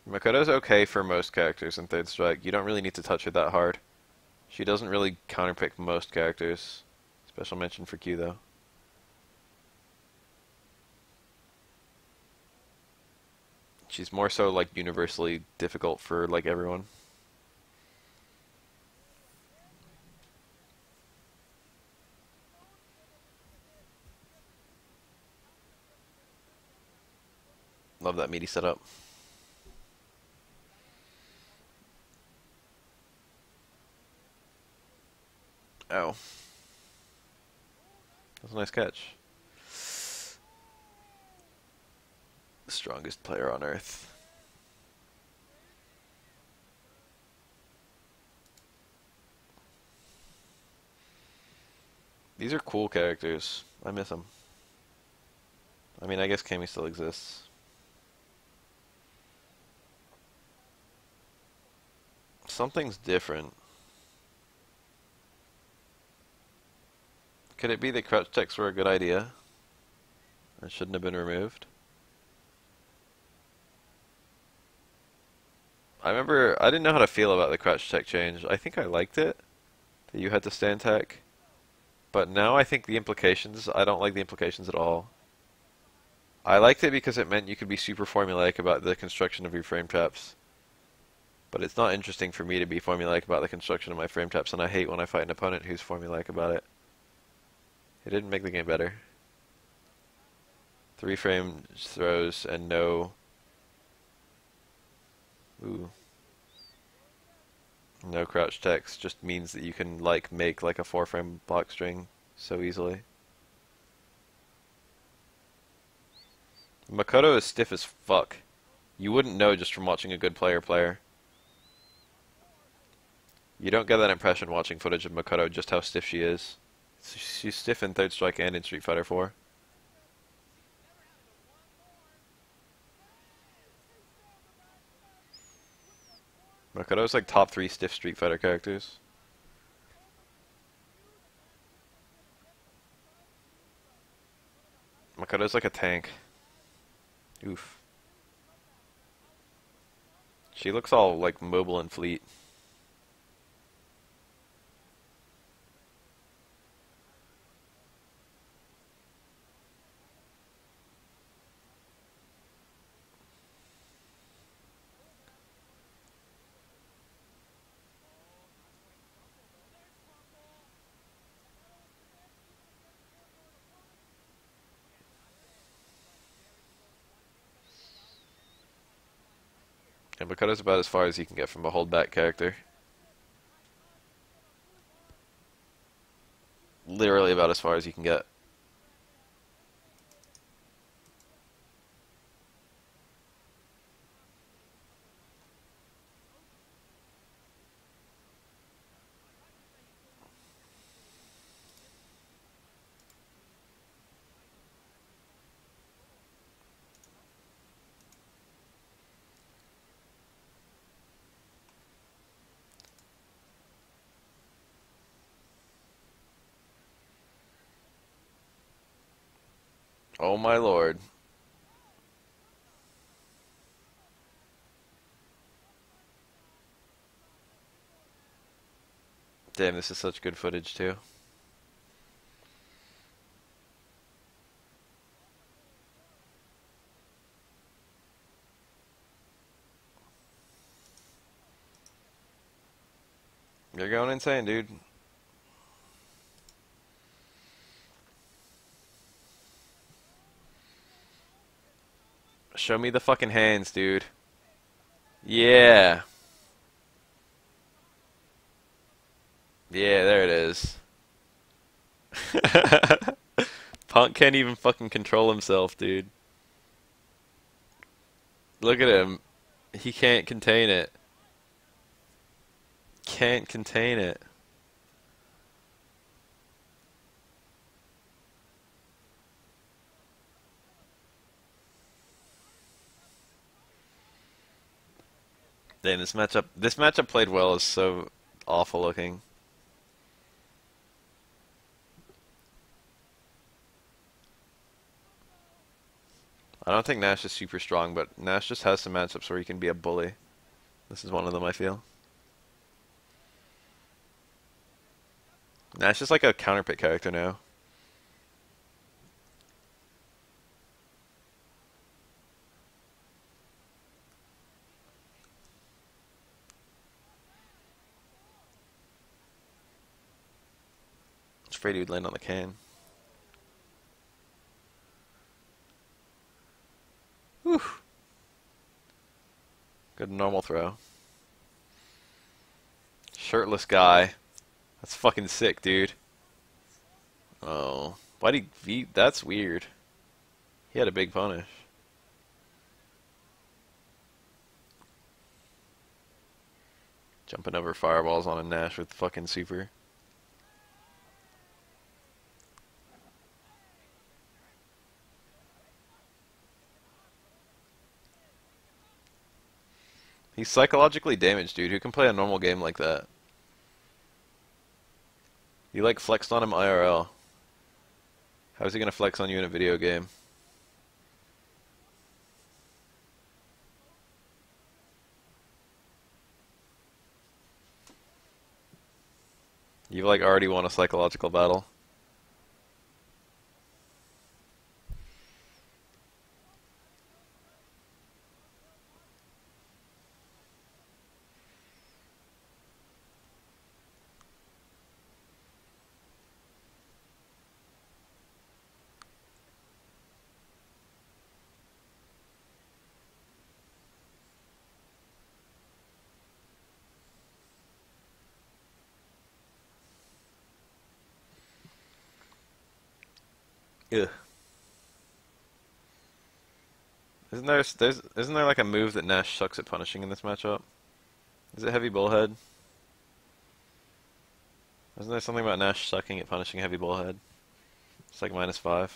Speaker 1: Makoto's okay for most characters in Third Strike. You don't really need to touch her that hard. She doesn't really counterpick most characters. Special mention for Q though. She's more so like universally difficult for like everyone. Love that meaty setup. Oh. That's a nice catch. The strongest player on Earth. These are cool characters. I miss them. I mean, I guess Cammy still exists. Something's different. Could it be that crouch checks were a good idea? And shouldn't have been removed? I remember, I didn't know how to feel about the crouch check change. I think I liked it, that you had to stand tech. But now I think the implications, I don't like the implications at all. I liked it because it meant you could be super formulaic about the construction of your frame traps. But it's not interesting for me to be formulaic about the construction of my frame traps, and I hate when I fight an opponent who's formulaic about it. It didn't make the game better. 3 frame throws and no... Ooh. No crouch techs just means that you can like make like a 4 frame block string so easily. Makoto is stiff as fuck. You wouldn't know just from watching a good player. You don't get that impression watching footage of Makoto just how stiff she is. She's stiff in Third Strike and in Street Fighter 4. Makoto's like top 3 stiff Street Fighter characters. Makoto's like a tank. Oof. She looks all like mobile and fleet. And Makoto's about as far as you can get from a hold-back character. Literally about as far as you can get. Oh my lord. Damn, this is such good footage too. You're going insane, dude. Show me the fucking hands, dude. Yeah. Yeah, there it is. Punk can't even fucking control himself, dude. Look at him. He can't contain it. Can't contain it. Dang, this matchup played well is so awful looking. I don't think Nash is super strong, but Nash just has some matchups where he can be a bully. This is one of them, I feel. Nash is like a counterpick character now. I was afraid he would land on the can. Whew. Good normal throw. Shirtless guy. That's fucking sick, dude. Oh. Why'd he... That's weird. He had a big punish. Jumping over fireballs on a Nash with fucking super. He's psychologically damaged, dude. Who can play a normal game like that? You like flexed on him IRL. How's he gonna flex on you in a video game? You've like already won a psychological battle. Ugh. Isn't there like a move that Nash sucks at punishing in this matchup? Is it heavy bullhead? Isn't there something about Nash sucking at punishing heavy bullhead? It's like -5.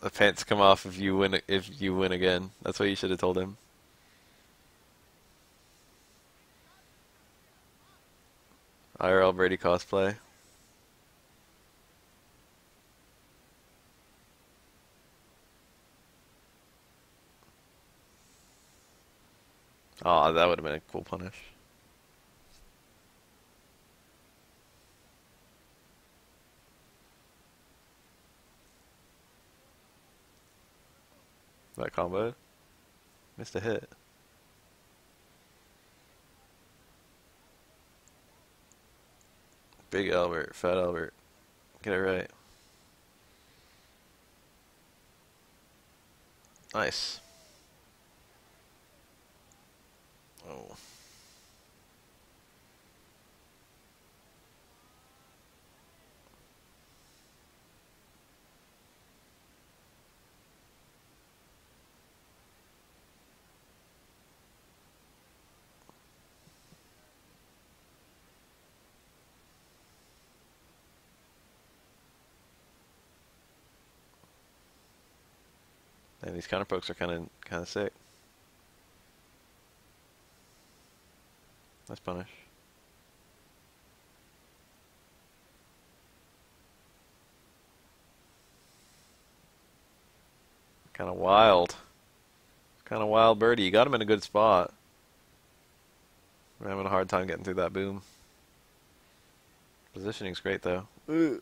Speaker 1: The pants come off if you win again. That's what you should have told him. IRL Brady cosplay. Aw, that would have been a cool punish. That combo. Missed a hit. Big Albert, Fat Albert. Get it right. Nice. Oh. And these counter pokes are kind of sick. Nice punish. Kind of wild. Kind of wild birdie. You got him in a good spot. We're having a hard time getting through that boom. Positioning's great though. Ooh.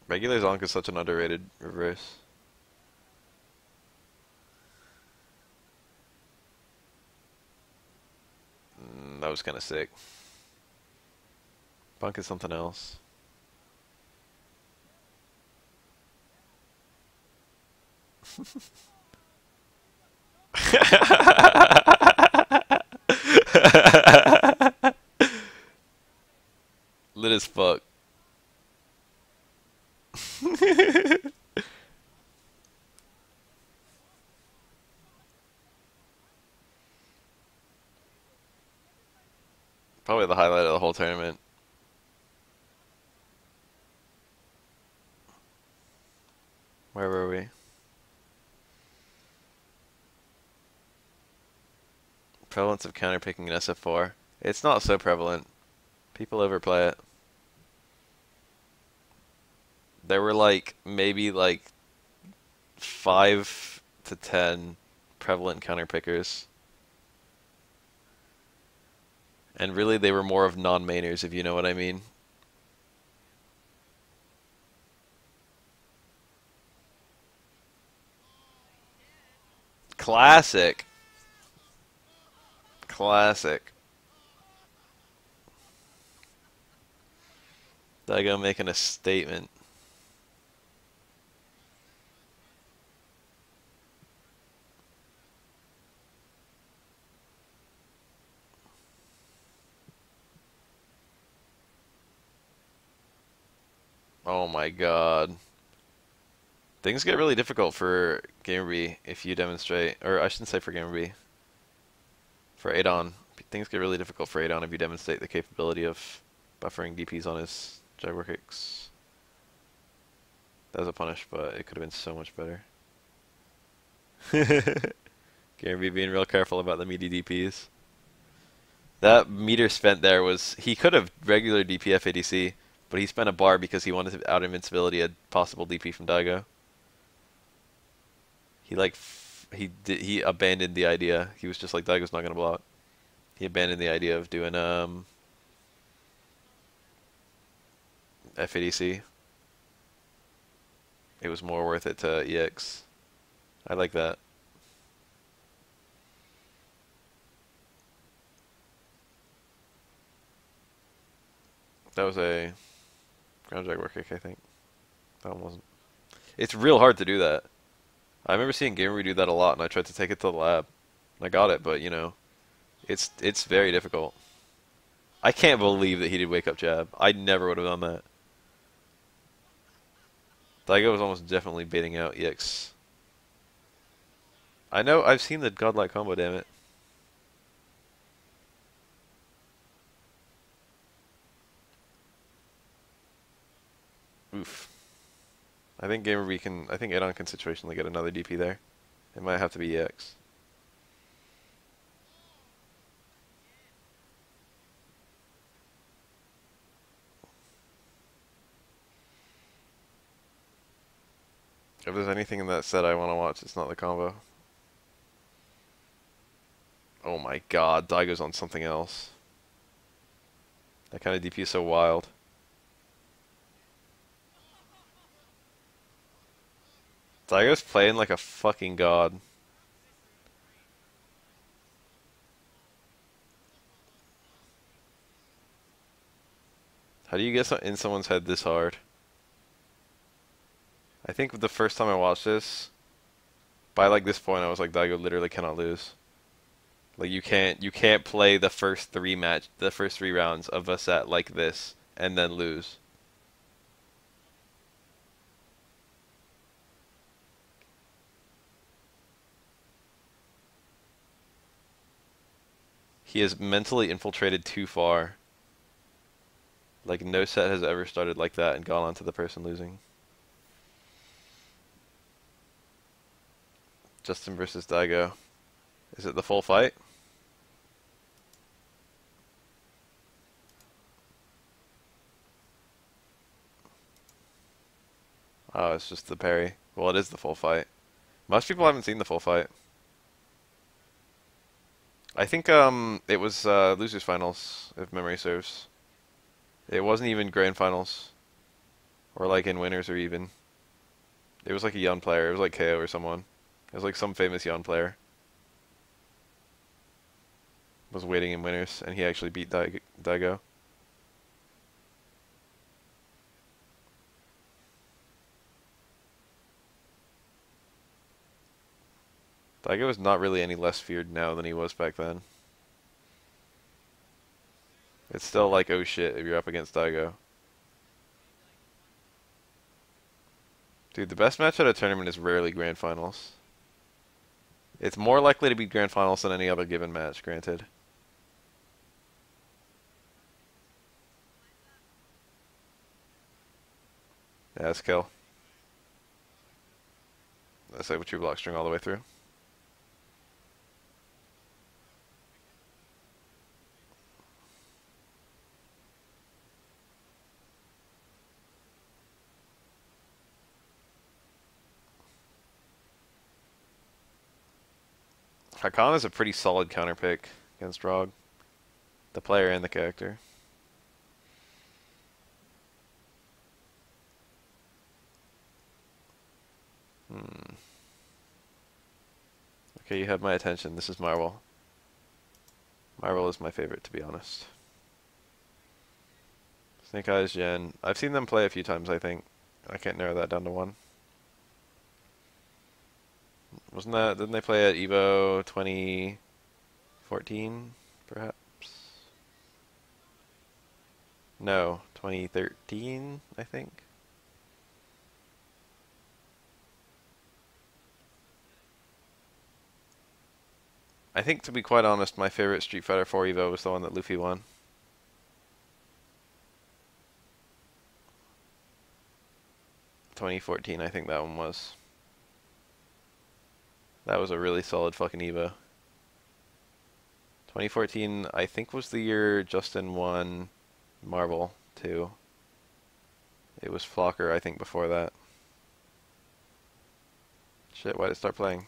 Speaker 1: Regular Zonk is such an underrated reverse. That was kind of sick. Bunk is something else. Probably the highlight of the whole tournament. Where were we? Prevalence of counterpicking in SF4. It's not so prevalent. People overplay it. There were like maybe like 5 to 10 prevalent counterpickers. And really they were more of non-mainers, if you know what I mean. Classic. Classic. Daigo making a statement. Oh my god. Things get really difficult for Gamer B if you demonstrate, or I shouldn't say for Gamer B, for Adon. Things get really difficult for Adon if you demonstrate the capability of buffering DPs on his Jaguar kicks. That was a punish, but it could have been so much better. Gamer B being real careful about the meaty DPs. That meter spent there was, he could have regular DP FADC, but he spent a bar because he wanted to out invincibility a possible DP from Daigo. He abandoned the idea. He was just like, Daigo's not gonna block. He abandoned the idea of doing FADC. It was more worth it to EX. I like that. That was a ground Jaguar kick, I think. That one wasn't. It's real hard to do that. I remember seeing Gamer do that a lot, and I tried to take it to the lab. I got it, but you know, it's very difficult. I can't believe that he did wake up jab. I never would have done that. Daigo was almost definitely baiting out EX. I know, I've seen the godlike combo, damn it. Oof. I think I think Adon can situationally get another DP there. It might have to be EX. If there's anything in that set I want to watch, it's not the combo. Oh my god, Daigo's on something else. That kind of DP is so wild. Daigo's playing like a fucking god. How do you get in someone's head this hard? I think the first time I watched this, by like this point, I was like, Daigo literally cannot lose. Like you can't play the first three rounds of a set like this and then lose. He has mentally infiltrated too far. Like no set has ever started like that and gone on to the person losing. Justin versus Daigo. Is it the full fight? Oh, it's just the parry. Well, it is the full fight. Most people haven't seen the full fight. I think it was losers finals, if memory serves. It wasn't even grand finals, or like in winners or even. It was like a Yon player. It was like KO or someone. It was like some famous Yon player. Was waiting in winners, and he actually beat Daigo. Daigo is not really any less feared now than he was back then. It's still like, oh shit, if you're up against Daigo. Dude, the best match at a tournament is rarely grand finals. It's more likely to be grand finals than any other given match, granted. Yeah, skill. That's like what you block string all the way through. Hakan is a pretty solid counter pick against Rog. The player and the character. Hmm. Okay, you have my attention. This is Marvel. Marvel is my favorite, to be honest. Snake Eyes, Jen. I've seen them play a few times, I think. I can't narrow that down to one. Wasn't that, didn't they play at EVO 2014, perhaps? No, 2013, I think. I think, to be quite honest, my favorite Street Fighter 4 EVO was the one that Luffy won. (2014), I think that one was. That was a really solid fucking EVO. 2014, I think, was the year Justin won Marvel, too. It was Flocker, I think, before that. Shit, why did it start playing?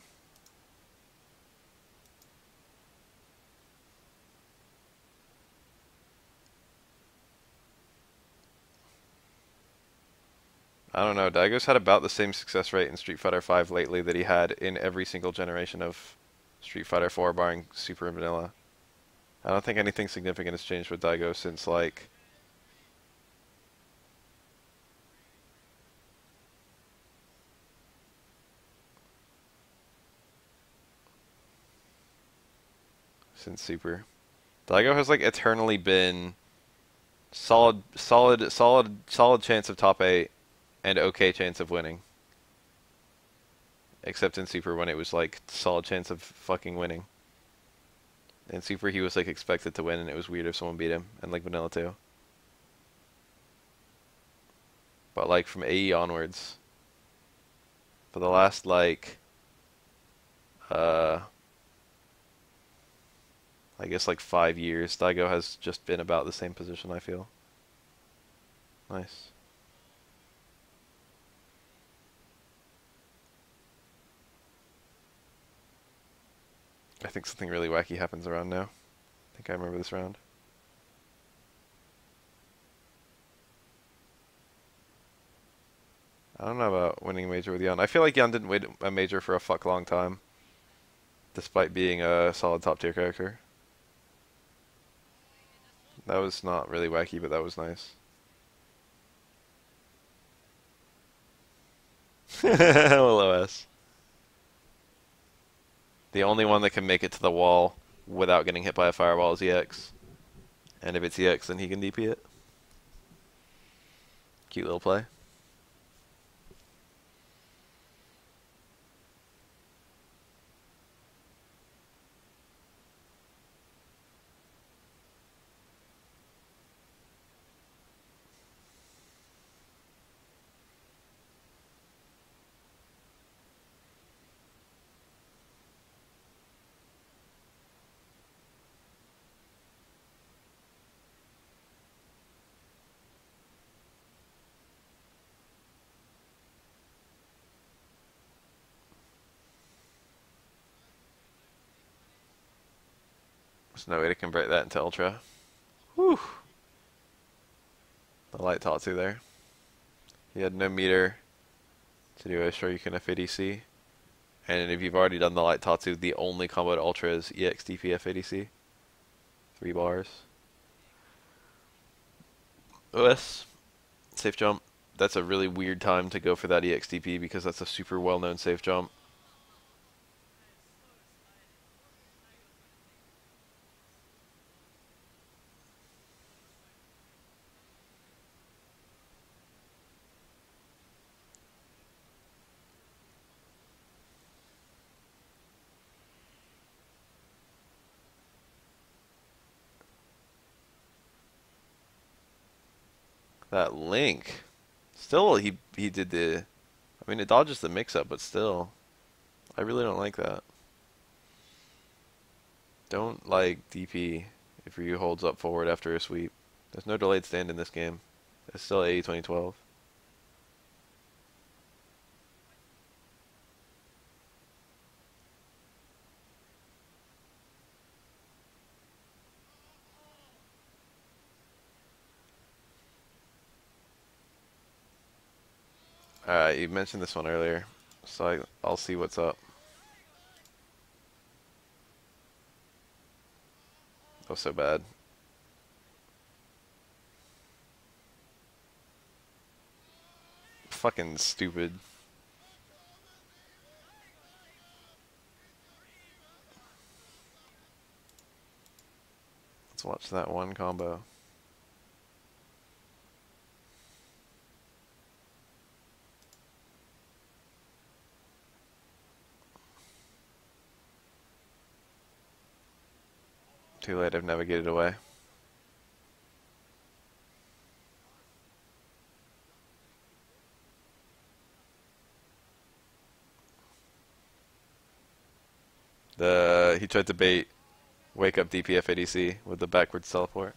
Speaker 1: I don't know. Daigo's had about the same success rate in Street Fighter V lately that he had in every single generation of Street Fighter 4, barring Super and Vanilla. I don't think anything significant has changed with Daigo since, like... since Super. Daigo has, like, eternally been solid chance of top 8 and okay chance of winning. Except in Super when it was, like, solid chance of fucking winning. In Super, he was like expected to win, and it was weird if someone beat him, and like Vanilla too. But like from AE onwards, for the last like, uh, I guess like 5 years, Daigo has just been about the same position. I feel. Nice. I think something really wacky happens around now. I think I remember this round. I don't know about winning a major with Yan. I feel like Yan didn't win a major for a fuck long time, despite being a solid top tier character. That was not really wacky, but that was nice. LOS. The only one that can make it to the wall without getting hit by a fireball is EX. And if it's EX, then he can DP it. Cute little play. There's no way to convert that into Ultra. Whew. The light Tatsu there. He had no meter to do a Shoryuken FADC. And if you've already done the light Tatsu, the only combo to Ultra is EX DP FADC. 3 bars. OS. Safe jump. That's a really weird time to go for that EX DP because that's a super well-known safe jump. That Link. Still, he did the. I mean, it dodges the mix-up, but still, I really don't like that. Don't like DP if Ryu holds up forward after a sweep. There's no delayed stand in this game. It's still AE 2012. You mentioned this one earlier, so I'll see what's up. Oh, so bad. Fucking stupid. Let's watch that one combo. Too late, I've navigated away. He tried to bait wake up DPF ADC with the backwards teleport.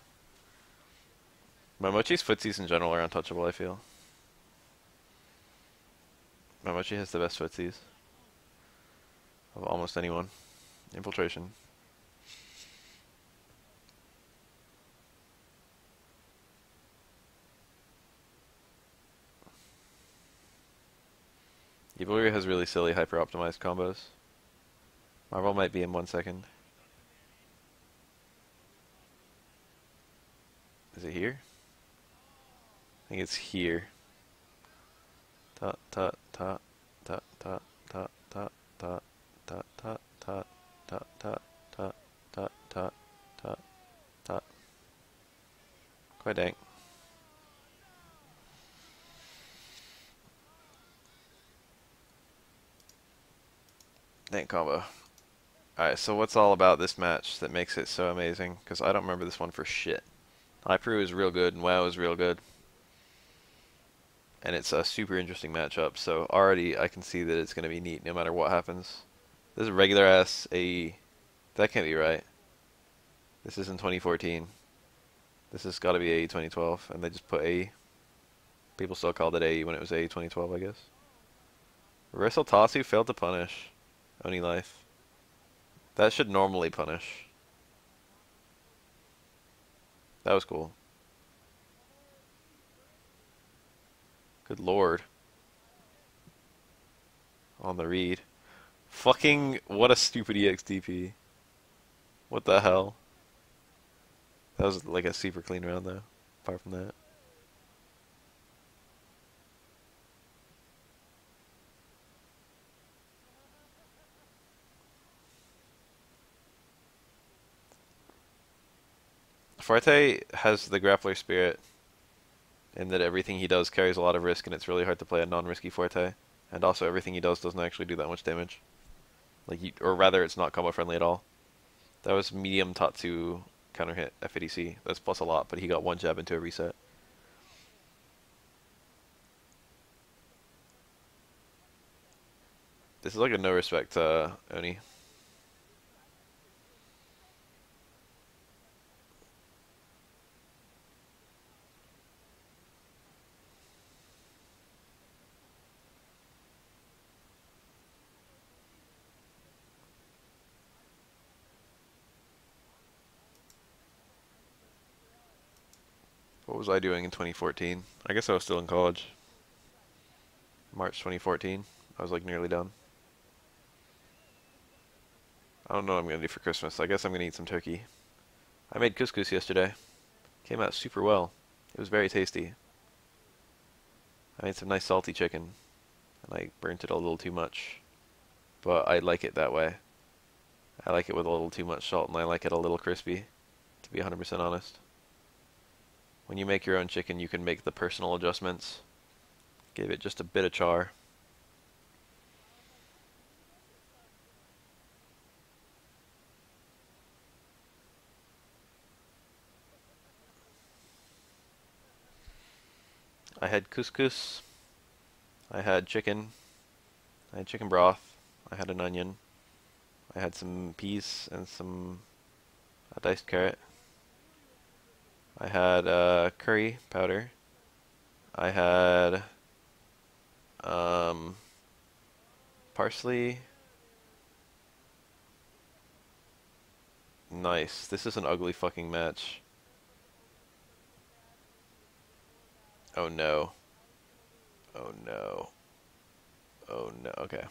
Speaker 1: Momochi's footsies in general are untouchable, I feel. Momochi has the best footsies of almost anyone. Infiltration. Evilry has really silly hyper-optimized combos. Marvel might be in 1 second. Is it here? I think it's here. Tot tot tot tot tot tot tot tot tot tot tot tot tot tot tot tot tot tot. Quite dang. Dang combo. Alright, so what's all about this match that makes it so amazing? Because I don't remember this one for shit. Hyperu is real good, and WoW is real good. And it's a super interesting matchup, so already I can see that it's going to be neat no matter what happens. This is regular ass AE. That can't be right. This is in 2014. This has got to be AE 2012, and they just put AE. People still called it AE when it was AE 2012, I guess. Reversal Tossu failed to punish. Oni life. That should normally punish. That was cool. Good lord. On the read. Fucking, what a stupid EXDP. What the hell? That was like a super clean round though, apart from that. Forte has the grappler spirit in that everything he does carries a lot of risk and it's really hard to play a non-risky Forte. And also everything he does doesn't actually do that much damage. Like or rather it's not combo friendly at all. That was medium Tatsu counter hit FADC. That's plus a lot, but he got one jab into a reset. This is like a no respect Oni. What was I doing in 2014? I guess I was still in college. March 2014. I was like nearly done. I don't know what I'm gonna do for Christmas. I guess I'm gonna eat some turkey. I made couscous yesterday. Came out super well. It was very tasty. I made some nice salty chicken. And I burnt it a little too much. But I like it that way. I like it with a little too much salt and I like it a little crispy, to be 100% honest. When you make your own chicken, you can make the personal adjustments. Give it just a bit of char. I had couscous. I had chicken. I had chicken broth. I had an onion. I had some peas and some a diced carrot. I had curry powder. I had um, parsley. Nice. This is an ugly fucking match. Oh no. Oh no. Oh no. Okay.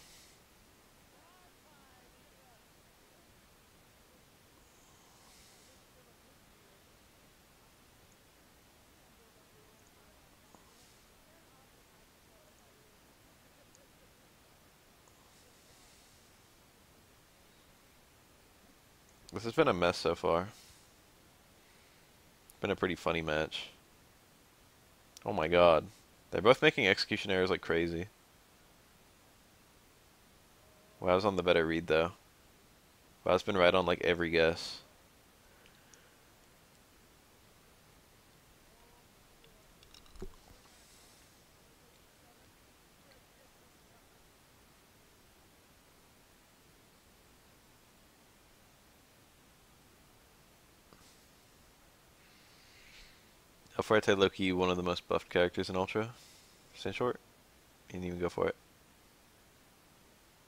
Speaker 1: This has been a mess so far. Been a pretty funny match. Oh my god. They're both making execution errors like crazy. WoW's on the better read though. WoW's been right on like every guess. Fuerte Loki, one of the most buffed characters in Ultra. Stand short. You didn't even go for it.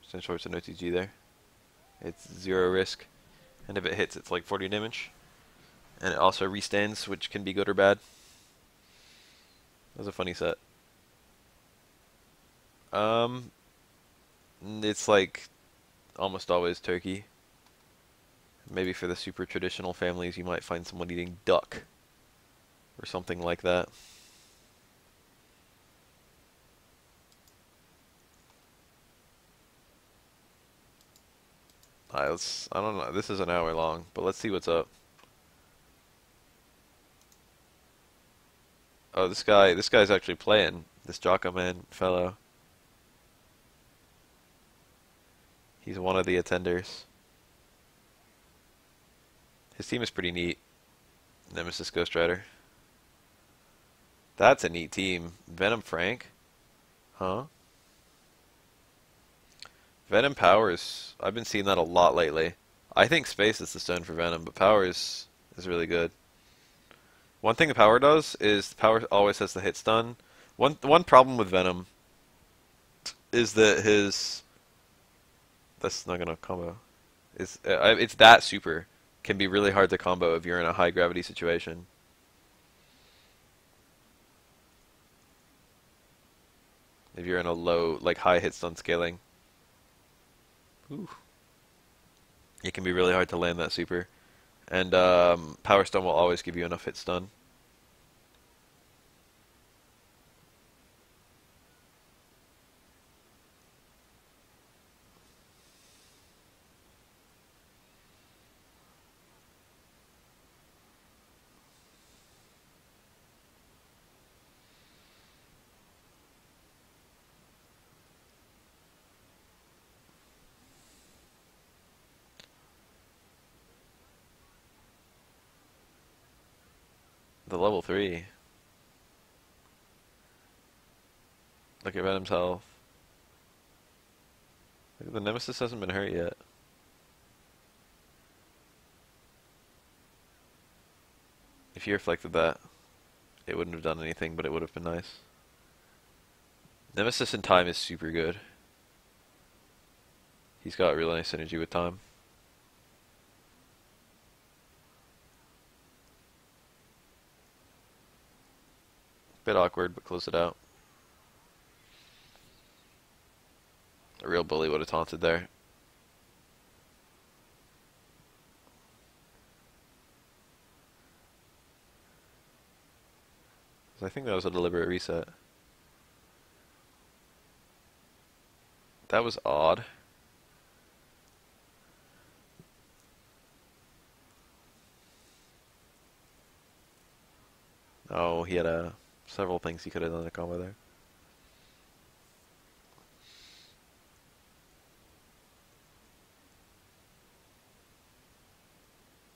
Speaker 1: Stand short's an OTG there. It's 0 risk. And if it hits, it's like 40 damage. And it also restands, which can be good or bad. That was a funny set. Um, it's like almost always turkey. Maybe for the super traditional families, you might find someone eating duck or something like that. I don't know. This is an hour long, but let's see what's up. Oh, this guy's actually playing. This Jocko man fellow. He's one of the attenders. His team is pretty neat. Nemesis Ghost Rider. That's a neat team. Venom Frank? Huh? Venom Powers. I've been seeing that a lot lately. I think Space is the stone for Venom, but Powers is really good. One thing the Power does is the Power always has the hit stun. One problem with Venom is that his that's not gonna combo. It's that super can be really hard to combo if you're in a high gravity situation. If you're in a low, like high hit stun scaling. Ooh. It can be really hard to land that super. And Power Stone will always give you enough hit stun. The level 3. Look at Venom's health. Look, the Nemesis hasn't been hurt yet. If he reflected that, it wouldn't have done anything, but it would have been nice. Nemesis in time is super good. He's got really nice synergy with time. Bit awkward, but close it out. A real bully would have taunted there. I think that was a deliberate reset. That was odd. Oh, he had several things he could have done in the combo there.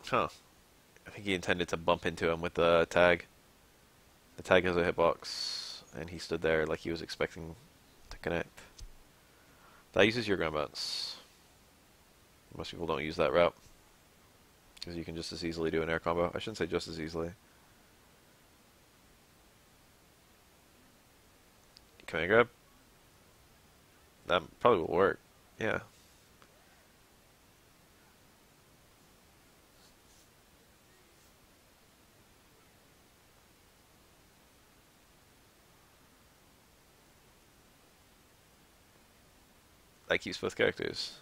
Speaker 1: Huh. I think he intended to bump into him with the tag. The tag has a hitbox and he stood there like he was expecting to connect. That uses your ground bounce. Most people don't use that route, because you can just as easily do an air combo. I shouldn't say just as easily. Command grab? That probably will work. Yeah. That keeps both characters.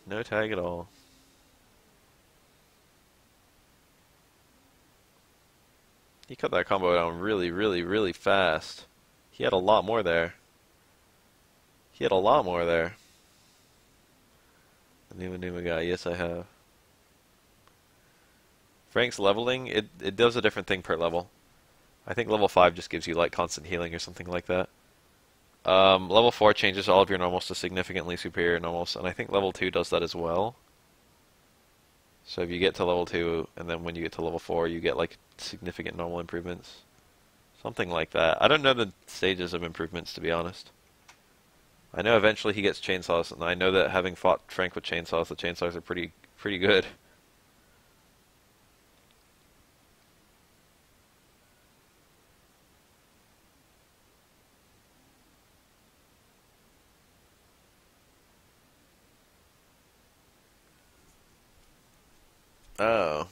Speaker 1: No tag at all. He cut that combo down really, really, really fast. He had a lot more there. He had a lot more there. The Numa guy, yes I have. Frank's leveling, it does a different thing per level. I think level 5 just gives you like constant healing or something like that. Level 4 changes all of your normals to significantly superior normals, and I think level 2 does that as well. So if you get to level 2, and then when you get to level 4, you get like significant normal improvements. Something like that. I don't know the stages of improvements, to be honest. I know eventually he gets chainsaws, and I know that having fought Frank with chainsaws, the chainsaws are pretty good. Oh.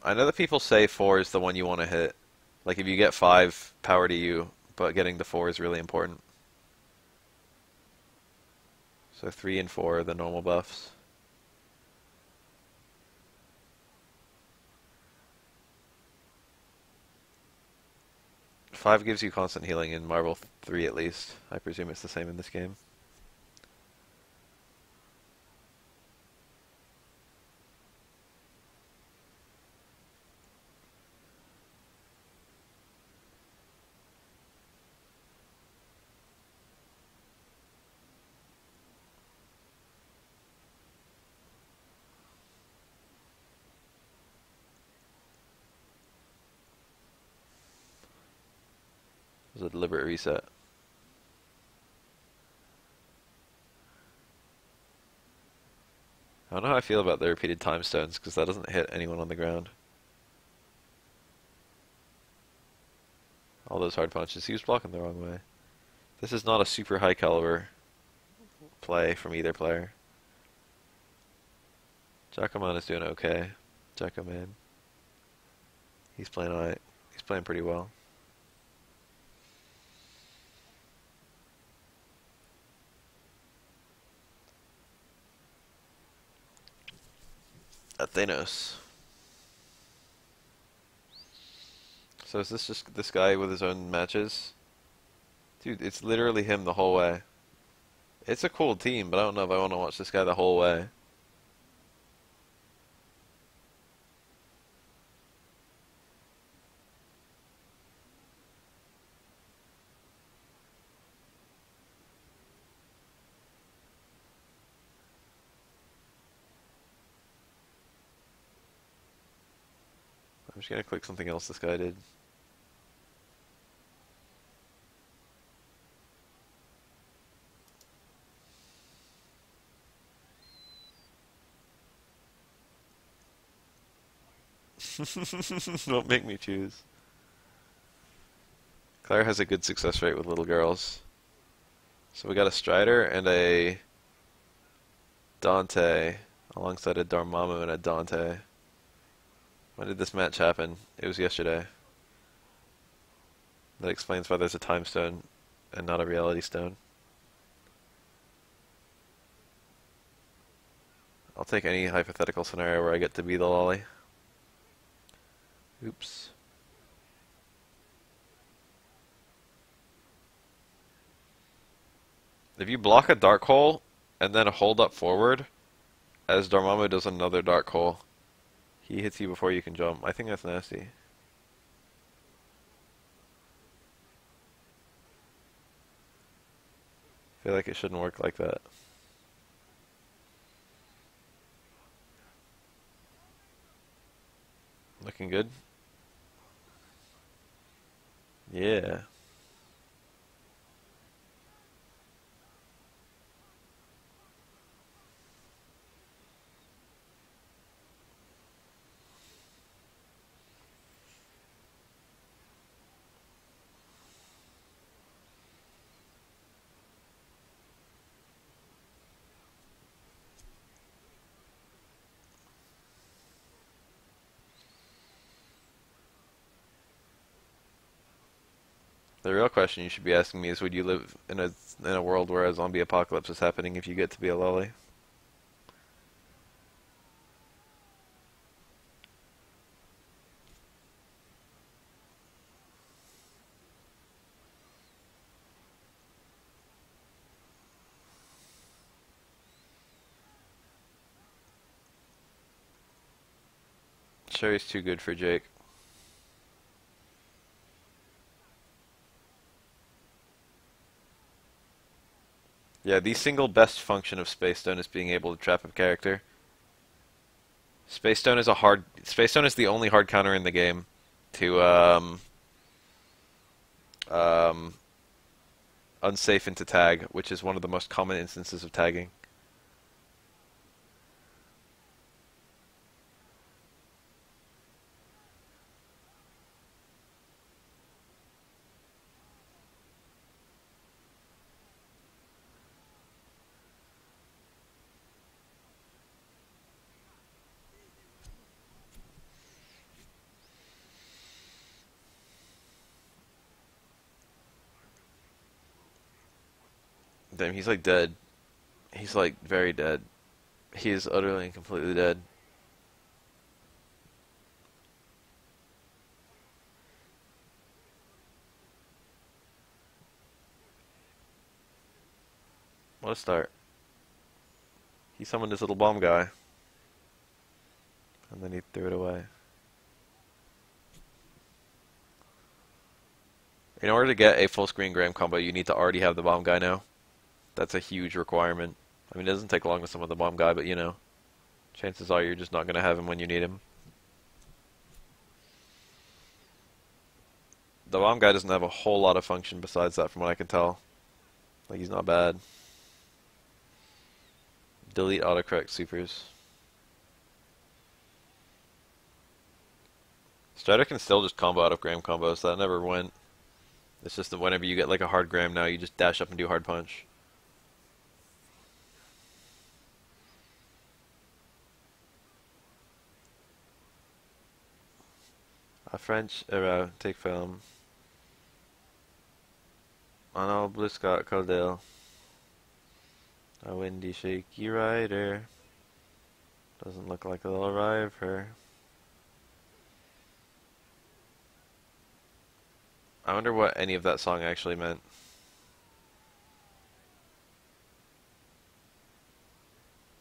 Speaker 1: I know that people say 4 is the one you want to hit. Like if you get 5, power to you, but getting the 4 is really important. So 3 and 4 are the normal buffs. Five gives you constant healing in Marvel 3 at least. I presume it's the same in this game. It was a deliberate reset. I don't know how I feel about the repeated time stones, because that doesn't hit anyone on the ground. All those hard punches, he was blocking the wrong way. This is not a super high caliber play from either player. Jackoman is doing okay. Jackoman. He's playing alright. He's playing pretty well. Thanos. So is this just this guy with his own matches? Dude, it's literally him the whole way. It's a cool team, but I don't know if I want to watch this guy the whole way. I'm just gonna click something else this guy did. Don't make me choose. Claire has a good success rate with little girls. So we got a Strider and a Dante alongside a Dormammu and a Dante. When did this match happen? It was yesterday. That explains why there's a time stone and not a reality stone. I'll take any hypothetical scenario where I get to be the lolly. Oops. If you block a dark hole and then hold up forward, as Dormammu does another dark hole, he hits you before you can jump. I think that's nasty. I feel like it shouldn't work like that. Looking good. Yeah. The real question you should be asking me is, would you live in a world where a zombie apocalypse is happening if you get to be a lolly? Sherry's too good for Jake. Yeah, the single best function of Space Stone is being able to trap a character. Space Stone is the only hard counter in the game to um, unsafe into tag, which is one of the most common instances of tagging. Damn, he's like dead. He's like very dead. He is utterly and completely dead. What a start. He summoned his little bomb guy, and then he threw it away. In order to get a full screen Graham combo, you need to already have the bomb guy now. That's a huge requirement. I mean, it doesn't take long to summon the bomb guy, but you know, chances are you're just not going to have him when you need him. The bomb guy doesn't have a whole lot of function besides that from what I can tell. Like, he's not bad. Delete autocorrect supers. Strider can still just combo out of Graham combos, that never went. It's just that whenever you get like a hard Graham now, you just dash up and do hard punch. A French erotic film. On old Blue Scott Caldale. A windy, shaky rider. Doesn't look like they'll arrive her. I wonder what any of that song actually meant.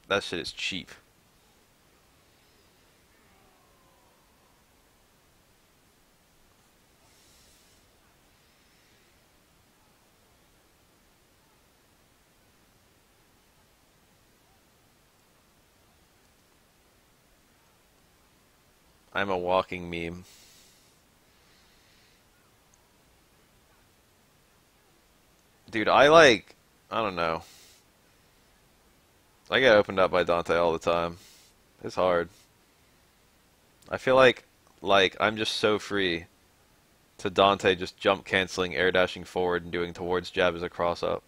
Speaker 1: That shit is cheap. I'm a walking meme. Dude, I don't know. I get opened up by Dante all the time. It's hard. I feel like I'm just so free to Dante just jump canceling, air dashing forward and doing towards jab as a cross up.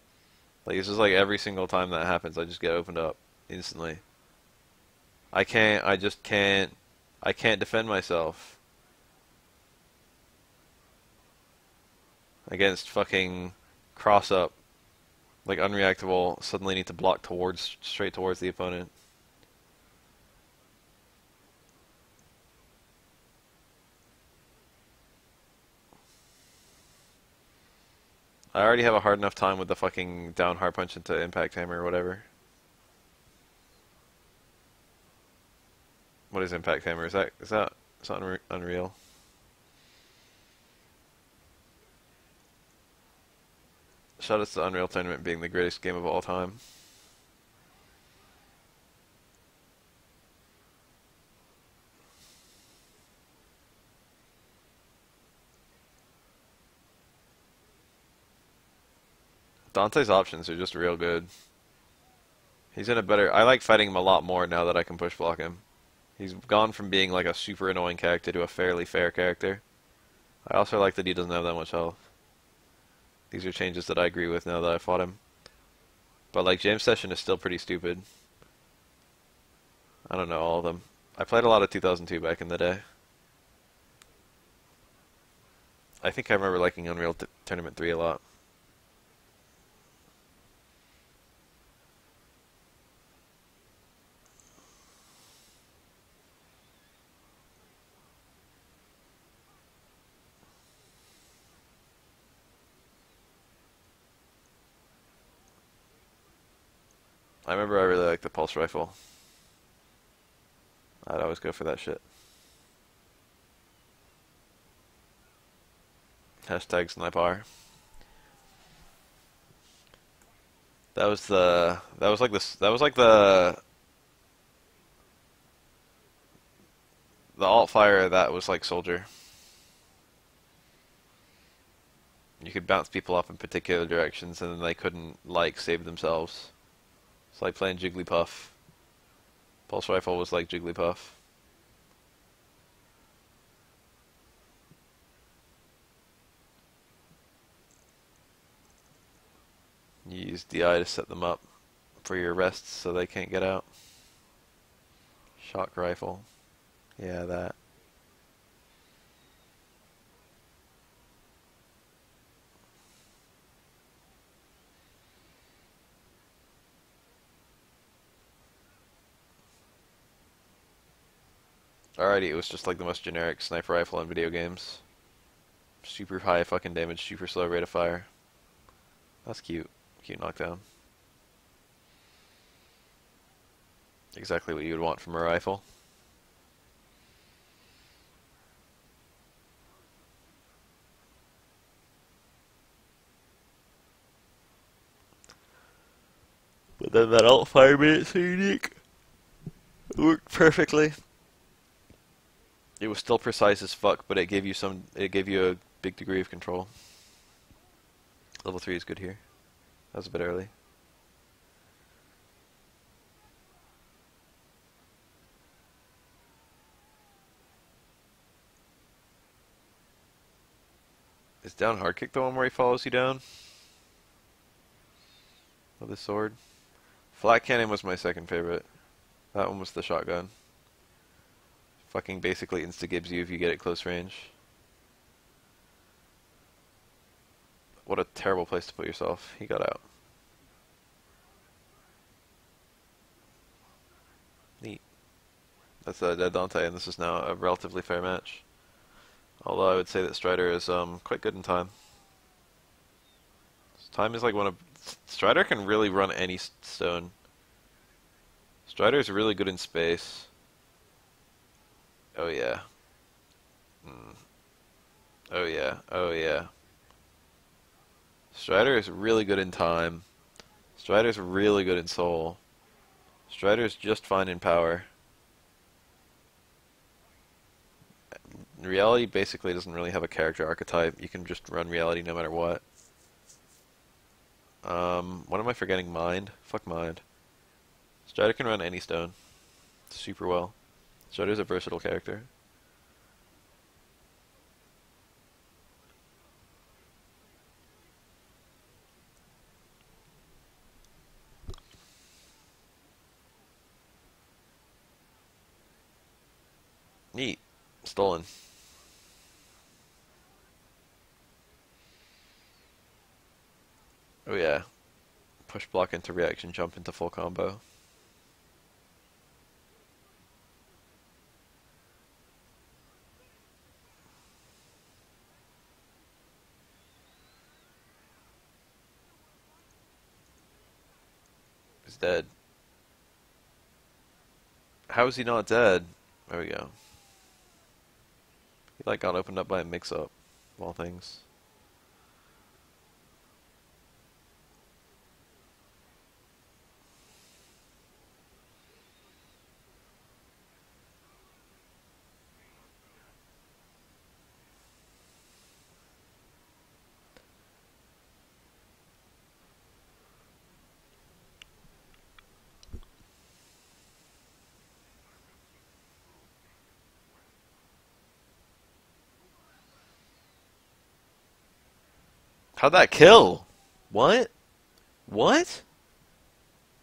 Speaker 1: Like, it's just like every single time that happens, I just get opened up instantly. I can't defend myself against fucking cross up, like unreactable, suddenly need to block straight towards the opponent. I already have a hard enough time with the fucking down hard punch into impact hammer or whatever. What is impact hammer? Is that unreal? Shout out to the Unreal Tournament being the greatest game of all time. Dante's options are just real good. He's in a better... I like fighting him a lot more now that I can push block him. He's gone from being like a super annoying character to a fairly fair character. I also like that he doesn't have that much health. These are changes that I agree with now that I fought him. But like James Session is still pretty stupid. I don't know all of them. I played a lot of 2002 back in the day. I think I remember liking Unreal Tournament 3 a lot. I remember I really liked the pulse rifle. I'd always go for that shit. Hashtag sniper. That was like the alt fire that was like soldier. You could bounce people off in particular directions and then they couldn't like save themselves. It's like playing Jigglypuff. Pulse rifle was like Jigglypuff. You use DI to set them up for your arrests so they can't get out. Shock rifle. Yeah, that. Alrighty, it was just like the most generic sniper rifle in video games. Super high fucking damage, super slow rate of fire. That's cute. Cute knockdown. Exactly what you would want from a rifle. But then that alt fire made it so unique. It worked perfectly. It was still precise as fuck, but it gave you a big degree of control. Level 3 is good here. That was a bit early. Is down hard kick the one where he follows you down? With his sword? Flat cannon was my second favorite. That one was the shotgun. Fucking basically insta-gibbs you if you get it close range. What a terrible place to put yourself. He got out. Neat. That's a dead Dante, and this is now a relatively fair match. Although I would say that Strider is quite good in time. Time is like one of... Strider can really run any stone. Strider is really good in space. Oh yeah. Oh yeah. Oh yeah. Strider is really good in time. Strider is really good in soul. Strider is just fine in power. Reality basically doesn't really have a character archetype. You can just run reality no matter what. What am I forgetting? Mind? Fuck mind. Strider can run any stone. Super well. Strider's a versatile character. Neat. Stolen. Oh yeah. Push block into reaction jump into full combo. He's dead. How is he not dead? There we go. He like got opened up by a mix-up, of all things. How'd that kill? What? What?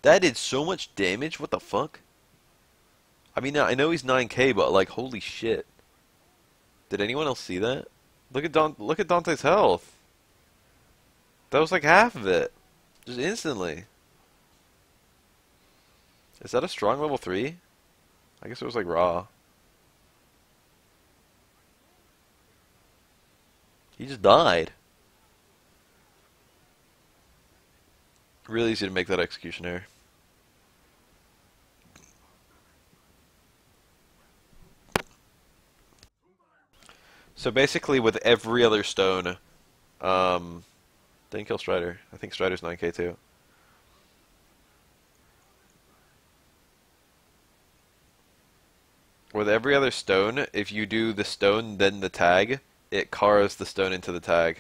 Speaker 1: That did so much damage? What the fuck? I mean, I know he's 9K, but like, holy shit. Did anyone else see that? Look at Dante's health. That was like half of it. Just instantly. Is that a strong level 3? I guess it was like raw. He just died. Really easy to make that execution error. So basically, with every other stone, didn't kill Strider. I think Strider's 9K too. With every other stone, if you do the stone then the tag, it cars the stone into the tag.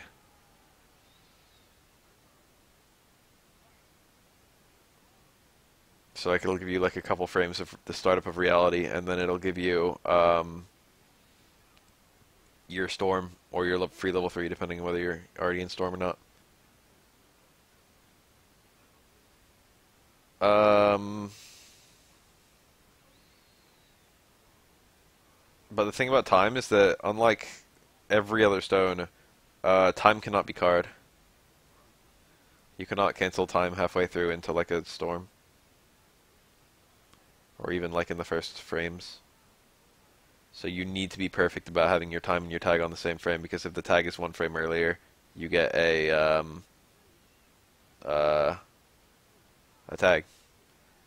Speaker 1: So like it'll give you like a couple frames of the startup of reality, and then it'll give you your storm or your free level 3, depending on whether you're already in storm or not. But the thing about time is that unlike every other stone, time cannot be card. You cannot cancel time halfway through into like a storm. Or even like in the first frames. So you need to be perfect about having your time and your tag on the same frame, because if the tag is one frame earlier, you get a tag.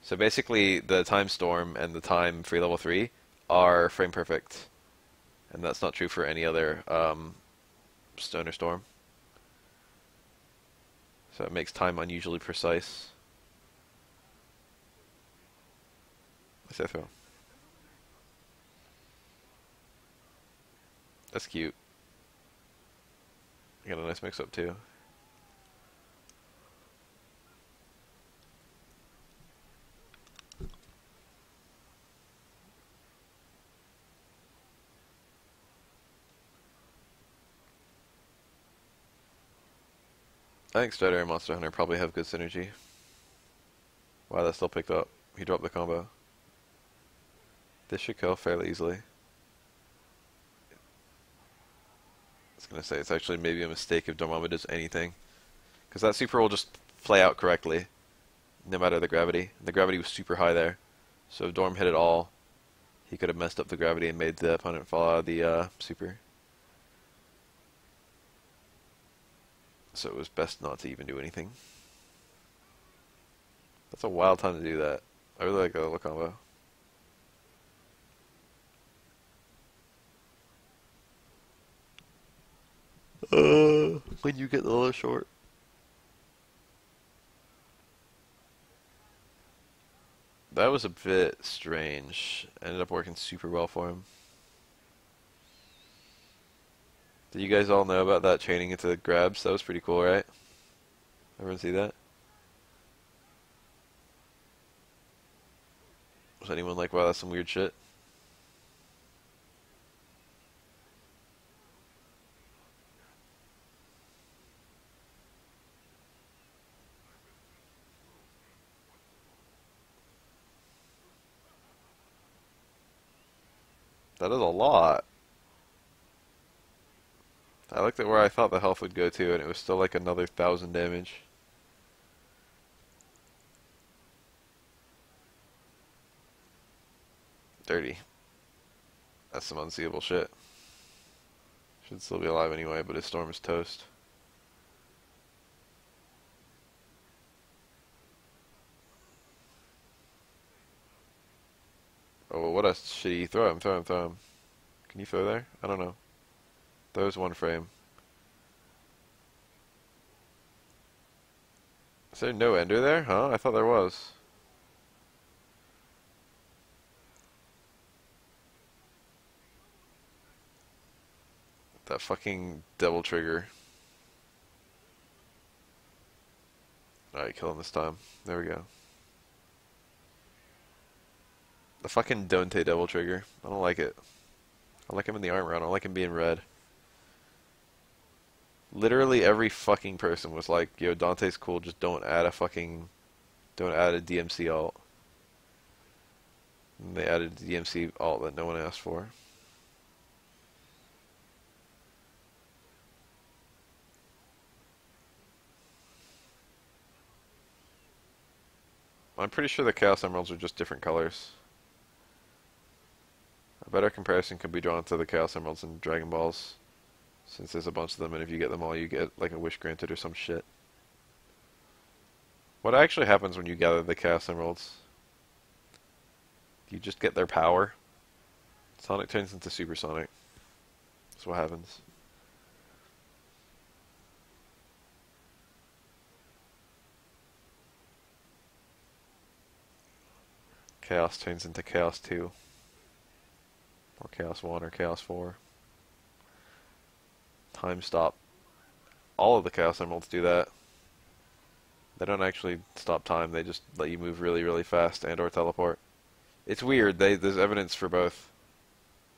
Speaker 1: So basically, the time storm and the time free level 3 are frame perfect, and that's not true for any other stone or storm. So it makes time unusually precise. SF4. That's cute. You got a nice mix-up too. I think Strider and Monster Hunter probably have good synergy. Wow, that still picked up. He dropped the combo. This should kill fairly easily. I was gonna say, it's actually maybe a mistake if Dormammu does anything. Because that super will just play out correctly, no matter the gravity. The gravity was super high there. So if Dorm hit it all, he could have messed up the gravity and made the opponent fall out of the super. So it was best not to even do anything. That's a wild time to do that. I really like that little combo. When you get the little short. That was a bit strange. Ended up working super well for him. Did you guys all know about that chaining into the grabs? That was pretty cool, right? Everyone see that? Was anyone like, wow, that's some weird shit? That is a lot. I looked at where I thought the health would go to, and it was still like another 1,000 damage. Dirty. That's some unseeable shit. Should still be alive anyway, but his storm is toast. Oh, what a shitty throw him, throw him, throw him. Can you throw there? I don't know. There's one frame. Is there no ender there? Huh? I thought there was. That fucking double trigger. Alright, kill him this time. There we go. The fucking Dante double trigger. I don't like it. I like him in the armor. I don't like him being red. Literally every fucking person was like, "Yo, Dante's cool. Just don't add a DMC alt." And they added a DMC alt that no one asked for. I'm pretty sure the Chaos Emeralds are just different colors. A better comparison could be drawn to the Chaos Emeralds and Dragon Balls, since there's a bunch of them, and if you get them all, you get like a wish granted or some shit. What actually happens when you gather the Chaos Emeralds? You just get their power. Sonic turns into Super Sonic. That's what happens. Chaos turns into Chaos 2. Or Chaos 1 or Chaos 4. Time stop. All of the Chaos Emeralds do that. They don't actually stop time, they just let you move really, really fast and or teleport. It's weird, there's evidence for both.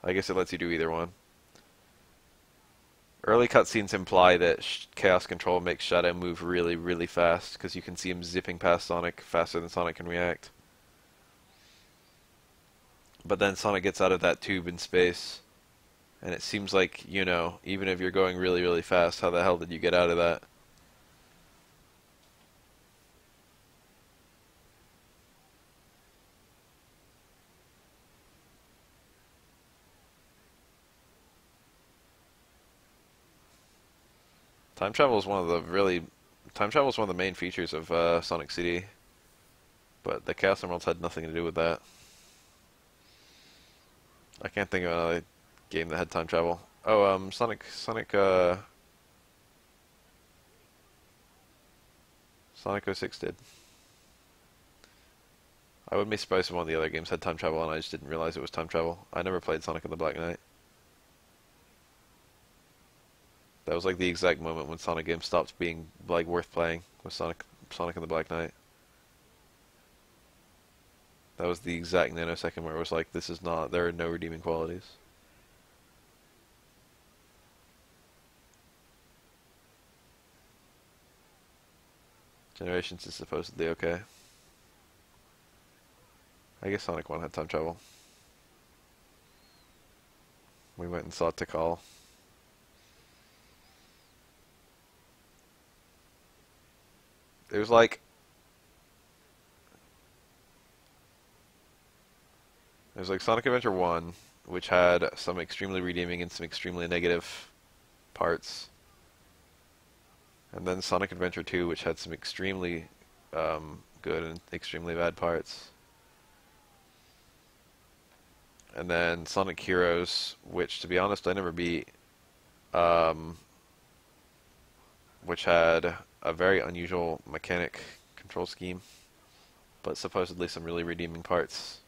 Speaker 1: I guess it lets you do either one. Early cutscenes imply that Chaos Control makes Shadow move really, really fast, because you can see him zipping past Sonic faster than Sonic can react. But then Sonic gets out of that tube in space, and it seems like, you know, even if you're going really, really fast, how the hell did you get out of that? Time travel is one of the main features of Sonic CD, but the Chaos Emeralds had nothing to do with that. I can't think of another game that had time travel. Oh, Sonic 06 did. I wouldn't be surprised if one of the other games had time travel and I just didn't realize it was time travel. I never played Sonic and the Black Knight. That was like the exact moment when Sonic games stopped being like worth playing, was Sonic and the Black Knight. That was the exact nanosecond where it was like, this is not, there are no redeeming qualities. Generations is supposedly okay. I guess Sonic 1 had time travel. We went and saw Tikal. It was like, Sonic Adventure 1, which had some extremely redeeming and some extremely negative parts. And then Sonic Adventure 2, which had some extremely good and extremely bad parts. And then Sonic Heroes, which, to be honest, I never beat, which had a very unusual mechanic control scheme, but supposedly some really redeeming parts,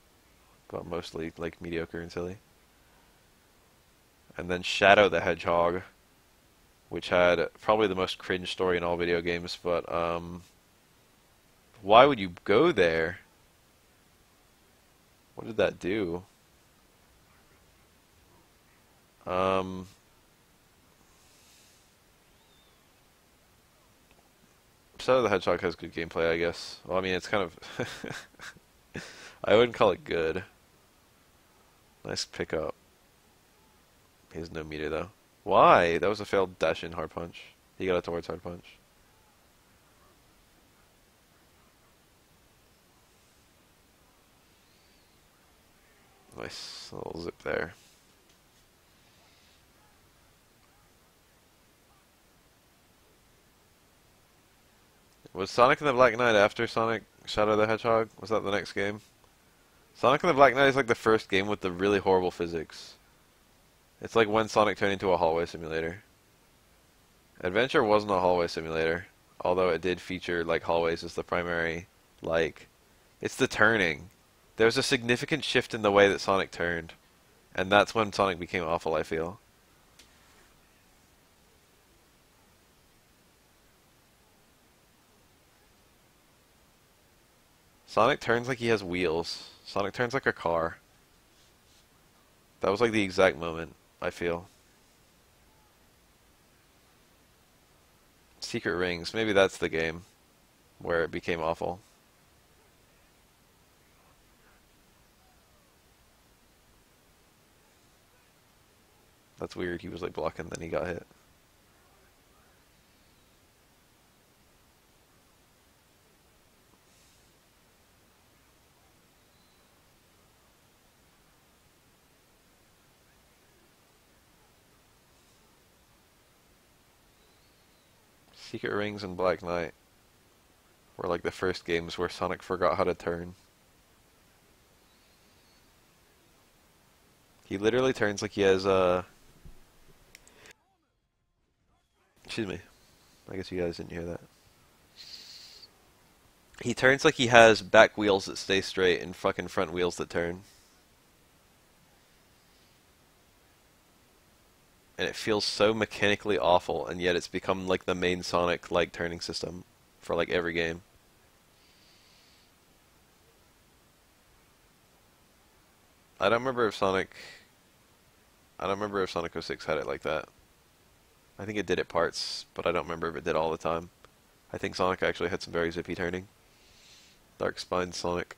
Speaker 1: but mostly like mediocre and silly. And then Shadow the Hedgehog, which had probably the most cringe story in all video games, but why would you go there? What did that do? Shadow the Hedgehog has good gameplay, I guess. Well, I mean, it's kind of... I wouldn't call it good. Nice pickup. He has no meter, though. Why? That was a failed dash-in hard punch. He got it towards hard punch. Nice little zip there. Was Sonic and the Black Knight after Sonic Shadow the Hedgehog? Was that the next game? Sonic and the Black Knight is like the first game with the really horrible physics. It's like when Sonic turned into a hallway simulator. Adventure wasn't a hallway simulator, although it did feature like hallways as the primary, like, it's the turning. There was a significant shift in the way that Sonic turned, and that's when Sonic became awful, I feel. Sonic turns like he has wheels. Sonic turns like a car. That was like the exact moment, I feel. Secret Rings. Maybe that's the game where it became awful. That's weird. He was like blocking, then he got hit. Secret Rings and Black Knight were like the first games where Sonic forgot how to turn. He literally turns like he has excuse me. I guess you guys didn't hear that. He turns like he has back wheels that stay straight and fucking front wheels that turn. And it feels so mechanically awful, and yet it's become like the main Sonic like turning system for like every game. I don't remember if Sonic I don't remember if Sonic 06 had it like that. I think it did at parts, but I don't remember if it did all the time. I think Sonic actually had some very zippy turning. Dark Spine Sonic.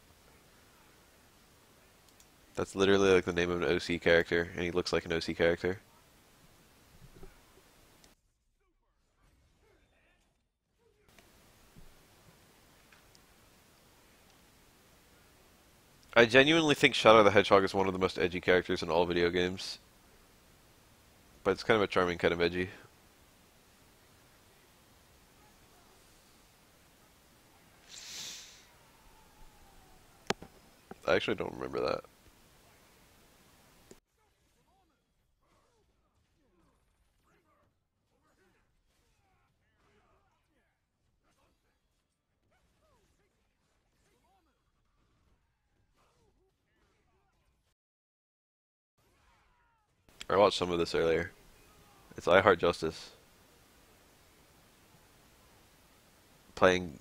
Speaker 1: That's literally like the name of an OC character, and he looks like an OC character. I genuinely think Shadow the Hedgehog is one of the most edgy characters in all video games. But it's kind of a charming kind of edgy. I actually don't remember that. I watched some of this earlier. It's I Heart Justice. Playing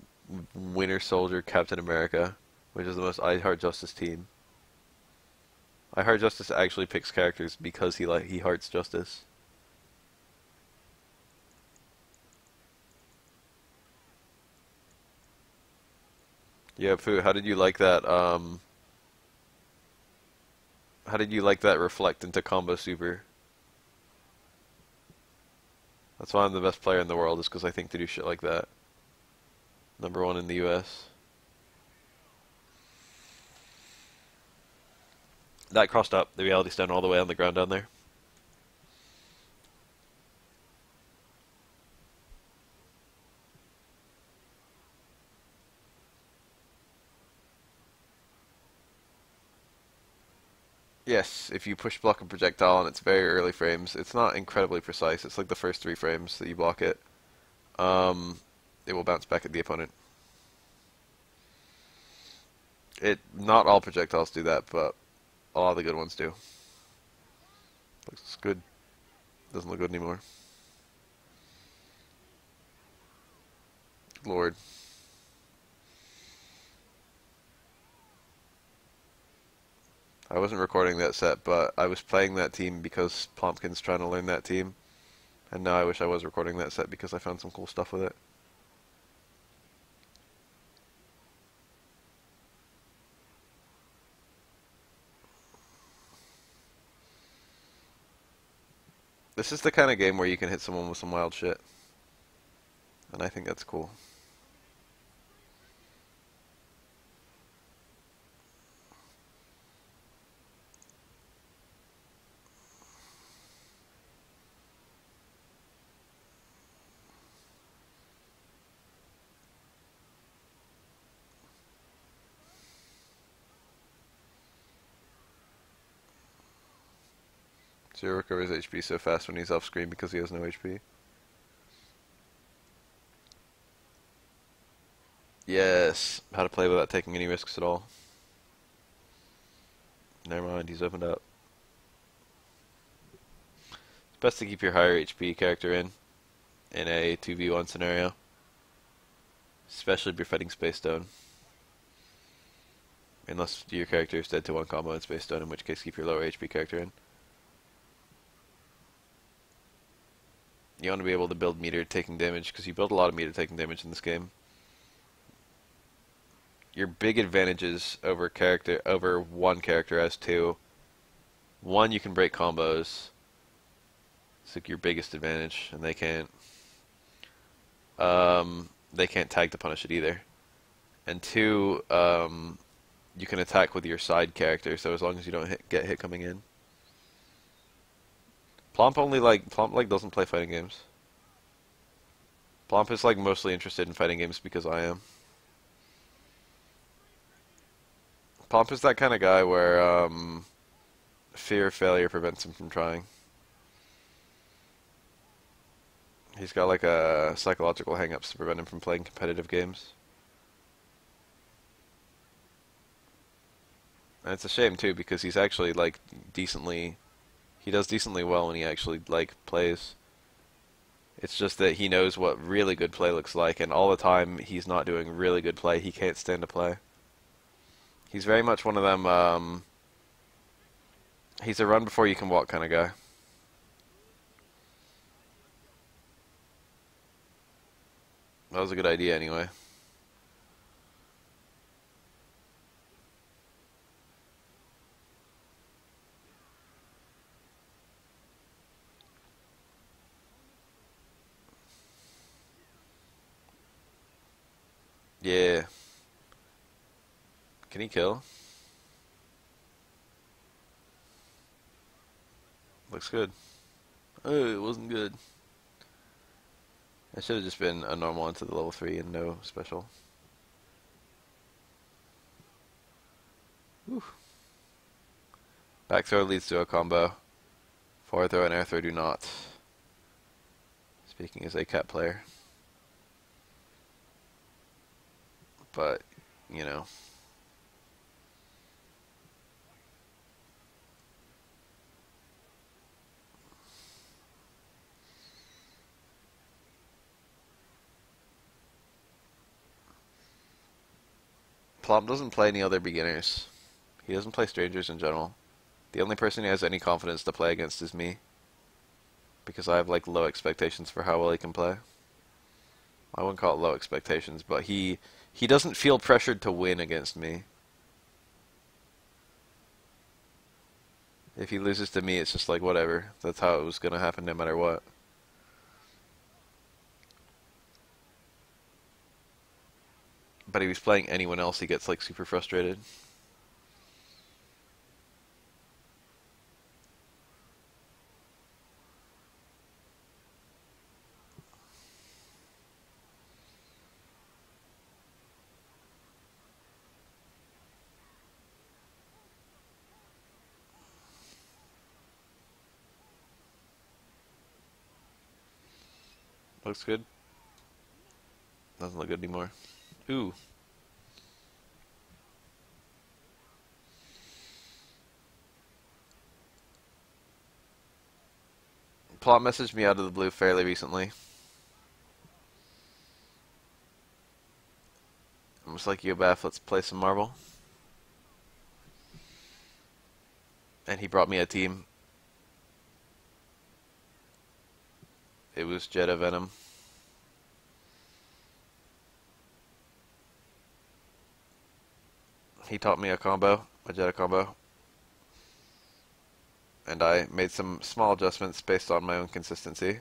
Speaker 1: Winter Soldier Captain America, which is the most I Heart Justice team. I Heart Justice actually picks characters because he hearts justice. Yeah, Pooh, how did you like that how did you like that reflect into combo super? That's why I'm the best player in the world, is because I think to do shit like that. #1 in the US. That crossed up the reality stone all the way on the ground down there. Yes, if you push block a projectile and it's very early frames, it's not incredibly precise. It's like the first 3 frames that you block it. It will bounce back at the opponent. Not all projectiles do that, but a lot of the good ones do. Looks good. Doesn't look good anymore. Lord. I wasn't recording that set, but I was playing that team because Plompkin's trying to learn that team. And now I wish I was recording that set because I found some cool stuff with it. This is the kind of game where you can hit someone with some wild shit. And I think that's cool. Zero recovers HP so fast when he's off screen because he has no HP. Yes, how to play without taking any risks at all. Never mind, he's opened up. It's best to keep your higher HP character in a 2v1 scenario. Especially if you're fighting Space Stone. Unless your character is dead to one combo in Space Stone, in which case keep your lower HP character in. You want to be able to build meter taking damage, because you build a lot of meter taking damage in this game. Your big advantages over one character as two. One, you can break combos. It's like your biggest advantage, and they can't. They can't tag to punish it either. And two, you can attack with your side character, so as long as you don't get hit coming in. Plomp doesn't play fighting games. Plomp is like mostly interested in fighting games because I am. Plomp is that kind of guy where fear of failure prevents him from trying. He's got like a psychological hang-ups to prevent him from playing competitive games. And it's a shame too, because he's actually like he does decently well when he actually like plays. It's just that he knows what really good play looks like, and all the time he's not doing really good play, he can't stand to play. He's very much one of them, he's a run before you can walk kind of guy. That was a good idea anyway. Yeah. Can he kill? Looks good. Oh, it wasn't good. It should have just been a normal into the level 3 and no special. Whew. Back throw leads to a combo. Forward throw and air throw do not. Speaking as a cat player. But, you know. Plum doesn't play any other beginners. He doesn't play strangers in general. The only person he has any confidence to play against is me. Because I have like low expectations for how well he can play. I wouldn't call it low expectations, but he doesn't feel pressured to win against me. If he loses to me, it's just like whatever. That's how it was going to happen no matter what. But if he's playing anyone else, he gets like super frustrated. Looks good. Doesn't look good anymore. Ooh. Plot messaged me out of the blue fairly recently. I'm just like, yo, Bath, let's play some Marvel. And he brought me a team. It was Jetta Venom. He taught me a combo, a Jetta combo. And I made some small adjustments based on my own consistency.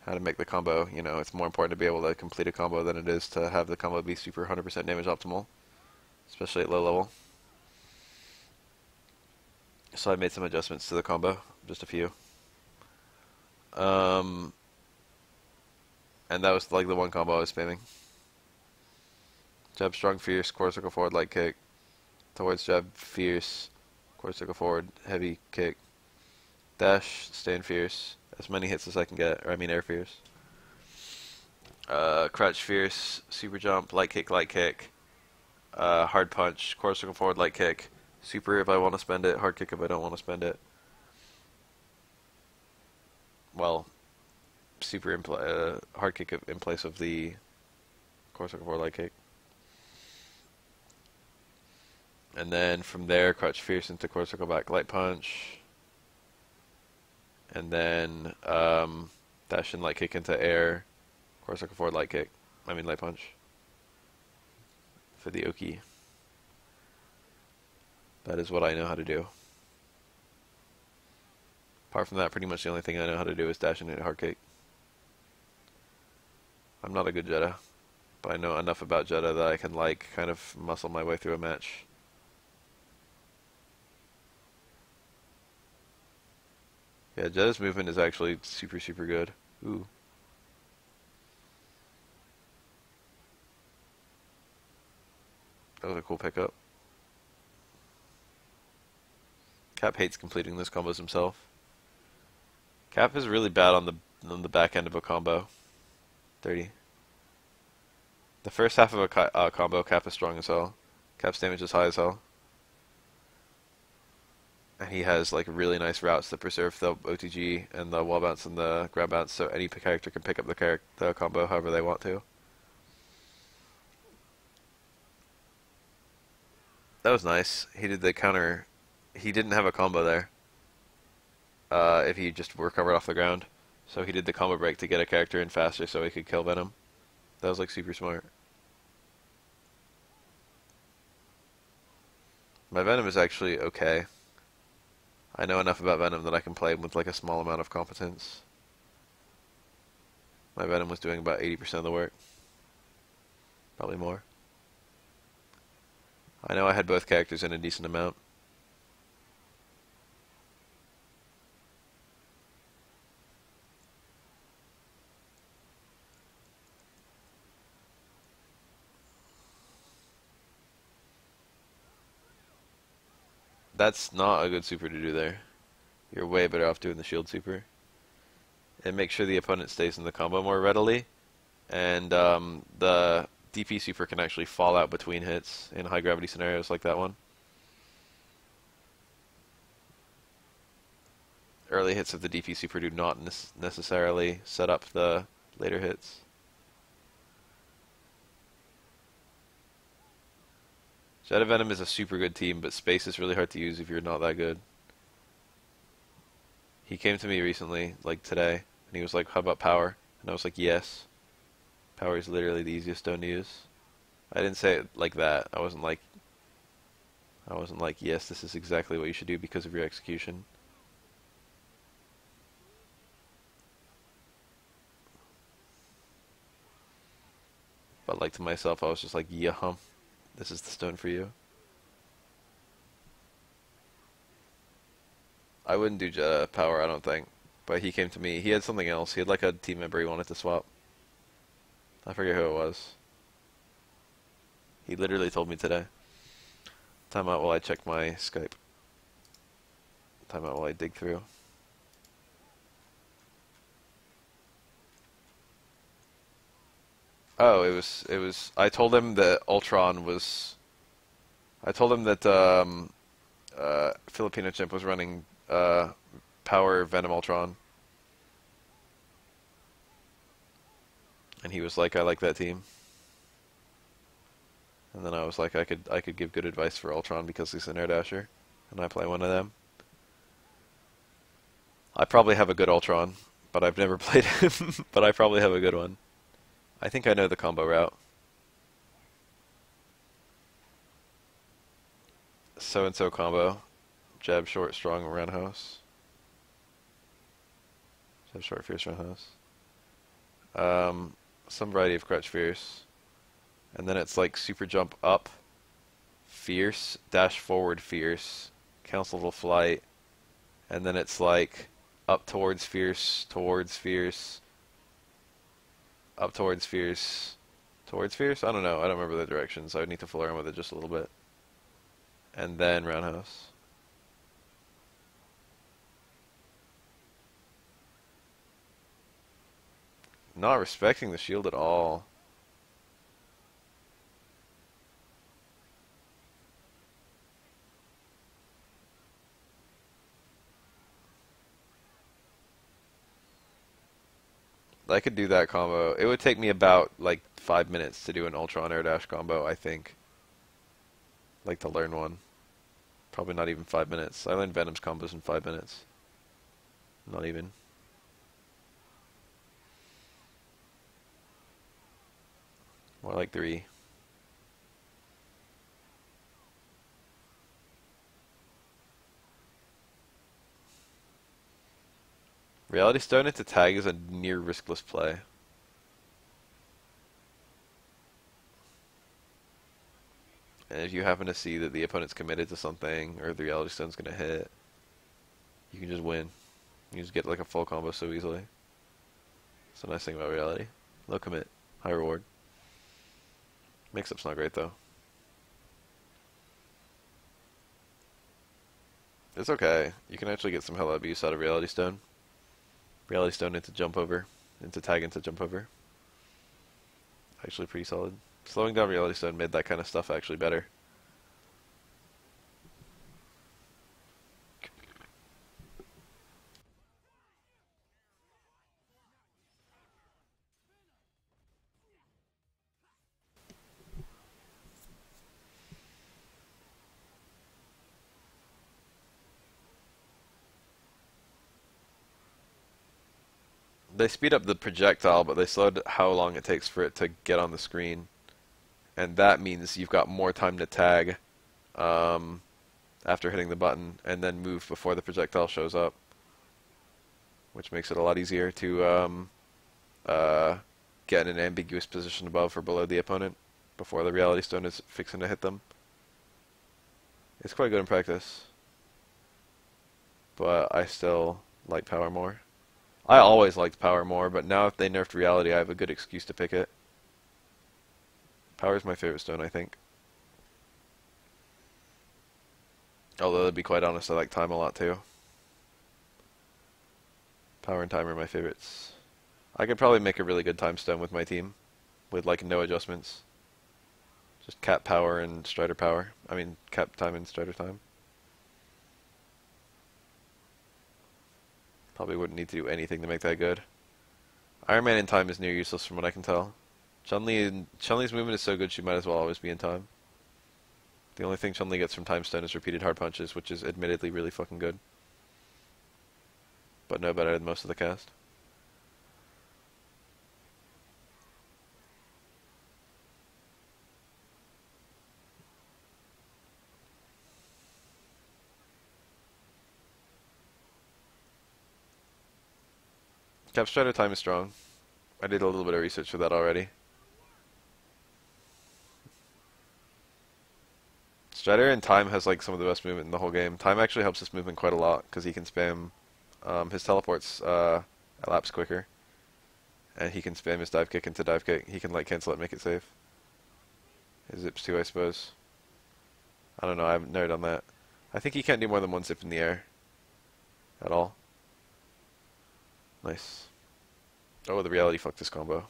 Speaker 1: How to make the combo, you know, it's more important to be able to complete a combo than it is to have the combo be super 100% damage optimal. Especially at low level. So I made some adjustments to the combo, just a few. And that was like the one combo I was spamming. Jab strong fierce, quarter circle forward light kick. Towards jab fierce, quarter circle forward heavy kick. Dash, stand fierce. As many hits as I can get, or I mean air fierce. Crouch fierce, super jump, light kick, hard punch, quarter circle forward light kick. Super if I want to spend it, hard kick if I don't want to spend it. Well, super hard kick in place of the quarter circle forward light kick. And then from there, crouch fierce into quarter circle back light punch. And then Dash and light kick into air. Of course, I can forward light kick. I mean light punch. For the Oki. That is what I know how to do. Apart from that, pretty much the only thing I know how to do is dash and hit hard kick. I'm not a good Jetta, but I know enough about Jetta that I can, like, kind of muscle my way through a match. Yeah, Jetta's movement is actually super, super good. Ooh. That was a cool pickup. Cap hates completing those combos himself. Cap is really bad on the back end of a combo. 30. The first half of a combo, Cap is strong as hell. Cap's damage is high as hell. And he has like really nice routes that preserve the OTG and the wall bounce and the grab bounce, so any character can pick up the combo however they want to. That was nice. He did the counter. He didn't have a combo there. If he just recovered off the ground. So he did the combo break to get a character in faster so he could kill Venom. That was like super smart. My Venom is actually okay. I know enough about Venom that I can play with like a small amount of competence. My Venom was doing about 80% of the work. Probably more. I know I had both characters in a decent amount. That's not a good super to do there. You're way better off doing the shield super. And make sure the opponent stays in the combo more readily. And the DP super can actually fall out between hits in high gravity scenarios like that one. Early hits of the DP super do not necessarily set up the later hits. Jetta Venom is a super good team, but space is really hard to use if you're not that good. He came to me recently, like today, and he was like, how about power? And I was like, yes. Power is literally the easiest stone to use. I didn't say it like that. I wasn't like, yes, this is exactly what you should do because of your execution. But like to myself, I was just like, yeah, this is the stone for you. I wouldn't do power, I don't think. But he came to me. He had something else. He had like a team member he wanted to swap. I forget who it was. He literally told me today. Time out while I check my Skype. Time out while I dig through. Oh, it was. I told him that Ultron was. I told him that Filipino Chimp was running Power Venom Ultron, and he was like, "I like that team." And then I was like, "I could give good advice for Ultron because he's an air dasher, and I play one of them." I probably have a good Ultron, but I've never played him. But I probably have a good one. I think I know the combo route. So-and-so combo. Jab short, strong, roundhouse. Jab short, fierce, roundhouse. Some variety of crutch fierce. And then it's like super jump up, fierce, dash forward fierce, cancel little flight. And then it's like up towards fierce, up towards fierce, towards fierce? I don't know. I don't remember the directions. I would need to fool around with it just a little bit. And then roundhouse. Not respecting the shield at all. I could do that combo. It would take me about like 5 minutes to do an Ultron air dash combo, I think. Like to learn one. Probably not even 5 minutes. I learned Venom's combos in 5 minutes. Not even. More like 3. Reality Stone into tag is a near riskless play. And if you happen to see that the opponent's committed to something, or the Reality Stone's gonna hit, you can just win. You just get like a full combo so easily. That's the nice thing about Reality. Low commit, high reward. Mix-up's not great though. It's okay. You can actually get some hell abuse out of Reality Stone. Reality Stone into jump over, into tag into jump over. Actually pretty solid. Slowing down Reality Stone made that kind of stuff actually better. They speed up the projectile, but they slowed how long it takes for it to get on the screen. And that means you've got more time to tag after hitting the button, and then move before the projectile shows up. Which makes it a lot easier to get in an ambiguous position above or below the opponent before the Reality Stone is fixing to hit them. It's quite good in practice. But I still like power more. I always liked power more, but now if they nerfed Reality, I have a good excuse to pick it. Power is my favorite stone, I think. Although, to be quite honest, I like time a lot too. Power and time are my favorites. I could probably make a really good time stone with my team, with like no adjustments. Just cap power and strider power. I mean, cap time and strider time. Probably wouldn't need to do anything to make that good. Iron Man in time is near useless from what I can tell. Chun-Li's movement is so good she might as well always be in time. The only thing Chun-Li gets from time stone is repeated hard punches, which is admittedly really fucking good. But no better than most of the cast. Cap Strider time is strong. I did a little bit of research for that already. Strider in time has like some of the best movement in the whole game. Time actually helps his movement quite a lot because he can spam his teleports elapse quicker, and he can spam his dive kick into dive kick. He can like cancel it and make it safe. His zips too, I suppose. I don't know. I haven't never done that. I think he can't do more than one zip in the air at all. Nice. Oh, the Reality fucked this combo.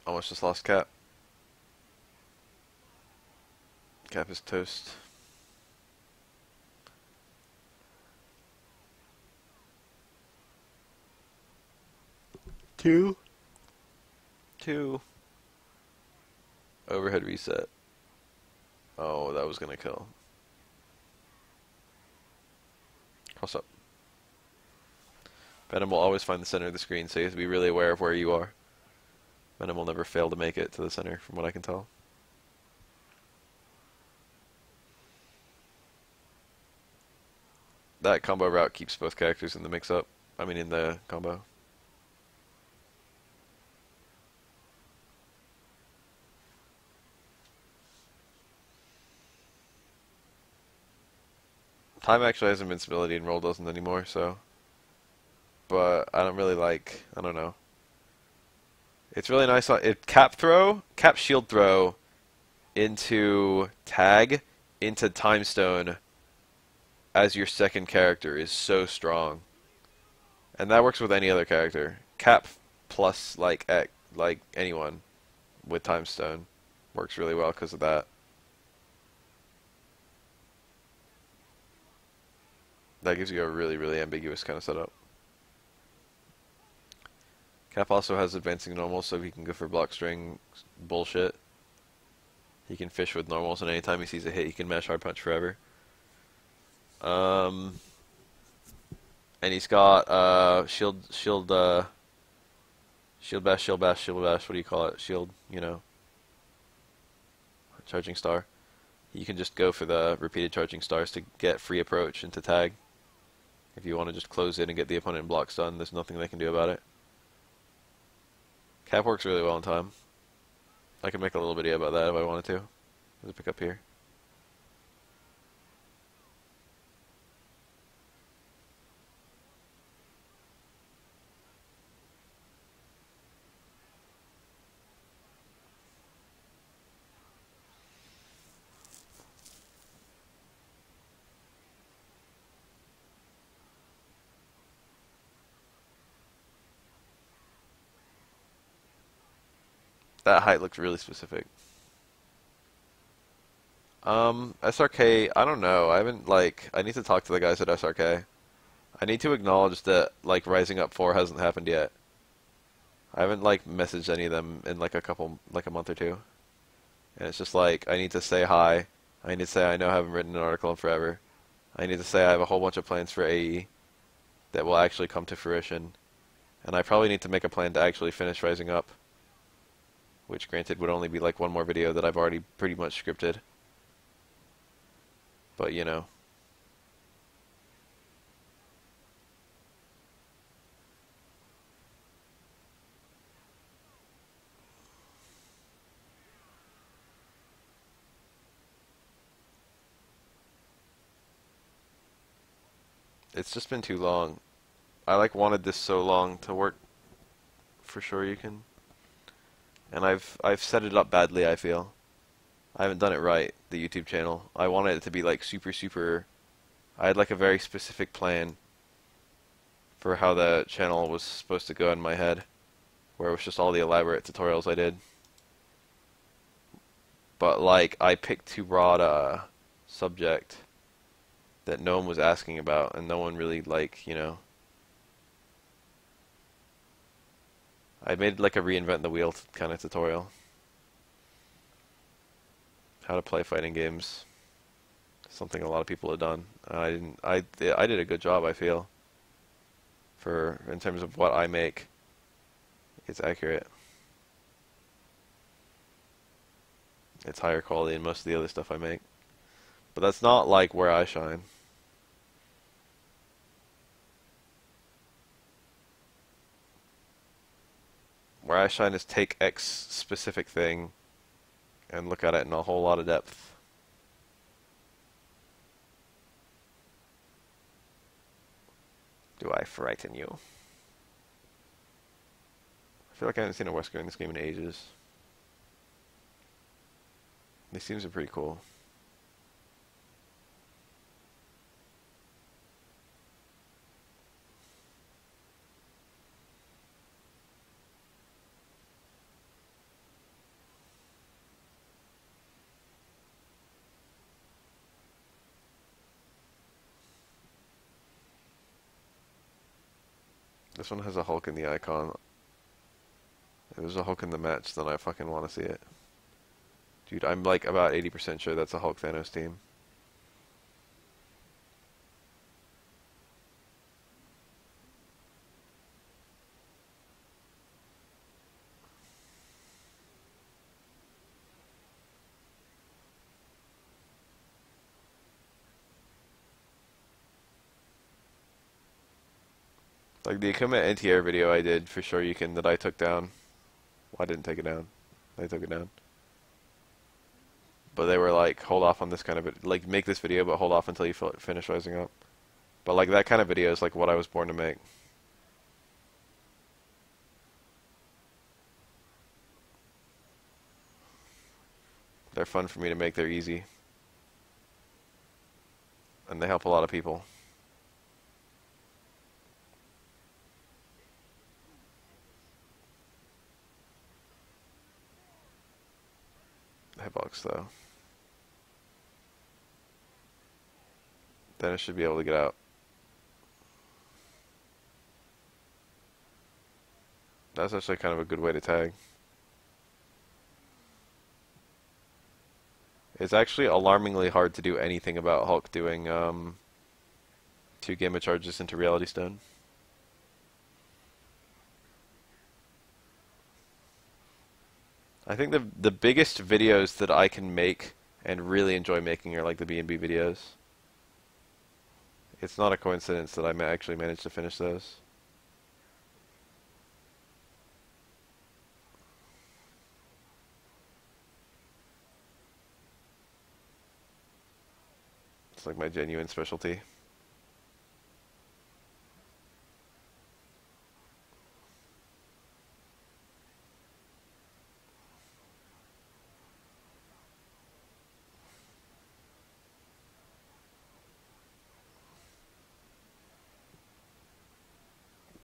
Speaker 1: Almost just lost Cap. Cap is toast. Two. Overhead reset. Oh, that was gonna kill. Cross up. Venom will always find the center of the screen, so you have to be really aware of where you are. Venom will never fail to make it to the center, from what I can tell. That combo route keeps both characters in the mix-up. I mean, in the combo. Time actually has invincibility and Roll doesn't anymore, so. But I don't really like, I don't know. It's really nice. Cap shield throw into tag, into time stone as your second character is so strong. And that works with any other character. Cap plus like anyone with time stone works really well because of that. That gives you a really, really ambiguous kind of setup. Cap also has advancing normals, so he can go for block string bullshit. He can fish with normals, and anytime he sees a hit, he can mash hard punch forever. And he's got shield bash, shield bash, shield bash. What do you call it? Shield, charging star. You can just go for the repeated charging stars to get free approach into tag. If you want to just close it and get the opponent block stun, there's nothing they can do about it. Cap works really well in time. I could make a little video about that if I wanted to. There's a pickup here. That height looks really specific. SRK, I don't know. I need to talk to the guys at SRK. I need to acknowledge that, Rising Up 4 hasn't happened yet. I haven't, messaged any of them in, a month or two. And it's just I need to say hi. I need to say I know I haven't written an article in forever. I need to say I have a whole bunch of plans for AE that will actually come to fruition. And I probably need to make a plan to actually finish Rising Up. Which, granted, would only be one more video that I've already pretty much scripted. But, it's just been too long. I, wanted this so long to work for sure you can. And I've set it up badly, I feel. I haven't done it right, the YouTube channel. I wanted it to be super. I had a very specific plan for how the channel was supposed to go in my head, where it was just all the elaborate tutorials I did. But I picked too broad a subject that no one was asking about, and no one really I made a reinvent the wheel kind of tutorial. How to play fighting games. Something a lot of people have done. I did a good job, I feel. In terms of what I make. It's accurate. It's higher quality than most of the other stuff I make. But that's not where I shine. Where I shine is take X specific thing and look at it in a whole lot of depth. Do I frighten you? I feel like I haven't seen a Wesker in this game in ages. These teams are pretty cool. This one has a Hulk in the icon. If there's a Hulk in the match, then I fucking want to see it. Dude, I'm about 80% sure that's a Hulk Thanos team. The equipment anti-air video I did for sure you can that I took down. Well, I didn't take it down. They took it down. But they were hold off on this kind of make this video, but hold off until you finish Rising Up. But that kind of video is what I was born to make. They're fun for me to make. They're easy. And they help a lot of people. Hitbox though. Then it should be able to get out. That's actually kind of a good way to tag. It's actually alarmingly hard to do anything about Hulk doing 2 gamma charges into Reality Stone. I think the biggest videos that I can make and really enjoy making are like the B&B videos. It's not a coincidence that I actually managed to finish those. It's like my genuine specialty.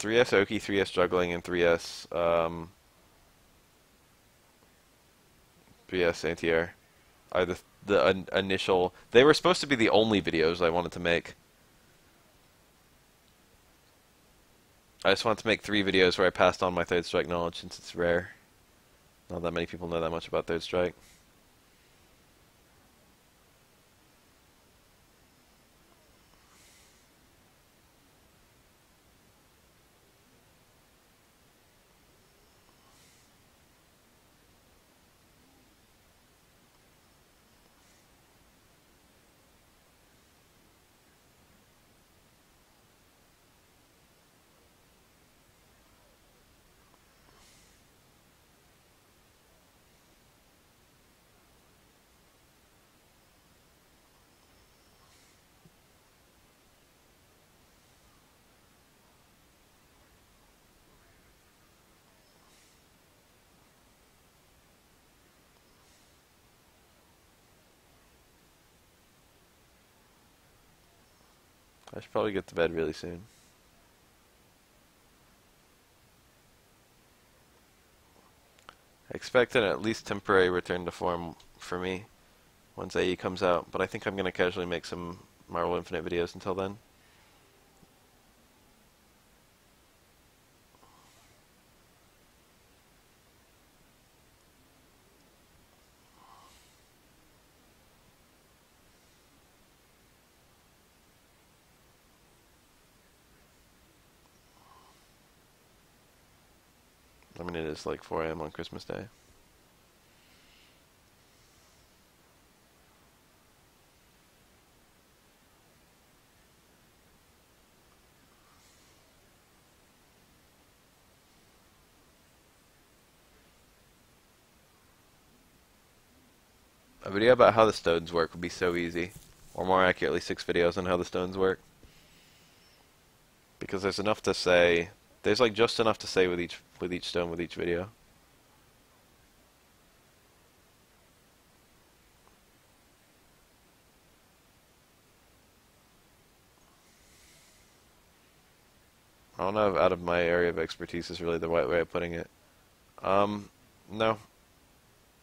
Speaker 1: Three S Oki, 3S juggling, and 3S anti-air are the initial. They were supposed to be the only videos I wanted to make. I just wanted to make 3 videos where I passed on my third strike knowledge since it's rare. Not that many people know that much about third strike. I should probably get to bed really soon. I expect an at least temporary return to form for me once AE comes out, but I think I'm going to casually make some Marvel Infinite videos until then. I mean, it is like 4 AM on Christmas Day. A video about how the stones work would be so easy. Or more accurately, 6 videos on how the stones work. Because there's enough to say. There's like just enough to say with each stone with each video. I don't know if out of my area of expertise is really the right way of putting it. No.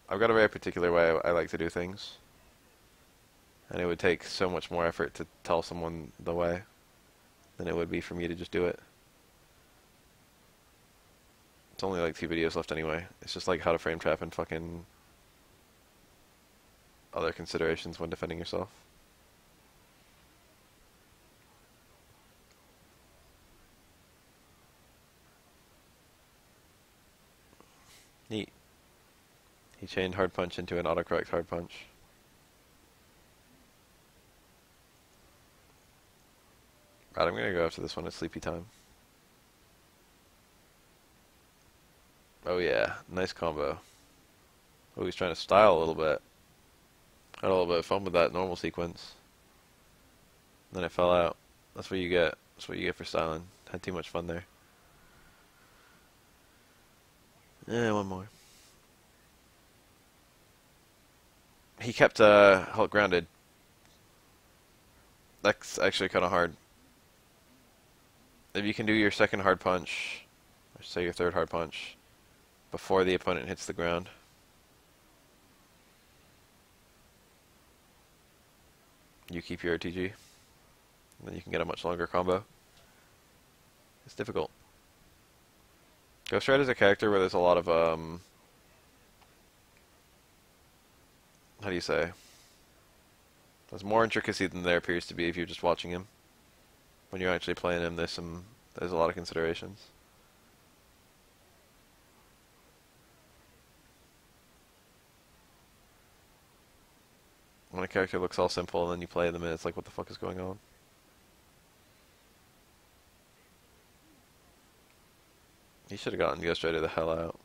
Speaker 1: I've got a very particular way I like to do things. And it would take so much more effort to tell someone the way than it would be for me to just do it. It's only like 2 videos left anyway. It's just like how to frame trap and fucking other considerations when defending yourself. Neat. He chained hard punch into an autocorrect hard punch. Right, I'm gonna go after this one. It's sleepy time. Oh yeah, nice combo. Oh, he's trying to style a little bit. Had a little bit of fun with that normal sequence. Then it fell out. That's what you get. That's what you get for styling. Had too much fun there. Yeah, one more. He kept Hulk grounded. That's actually kind of hard. If you can do your second hard punch, or say your third hard punch, before the opponent hits the ground, you keep your OTG, then you can get a much longer combo. It's difficult. Ghost Rider is a character where there's a lot of, how do you say? There's more intricacy than there appears to be if you're just watching him. when you're actually playing him, there's a lot of considerations. When a character looks all simple and then you play them and it's like, what the fuck is going on? He should have gotten Ghost Rider the hell out.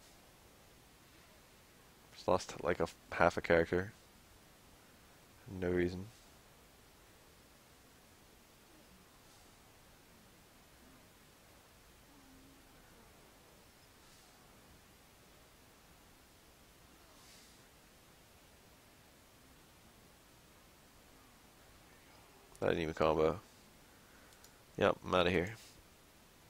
Speaker 1: Just lost like half a character. No reason. That didn't even combo. Yep, I'm out of here.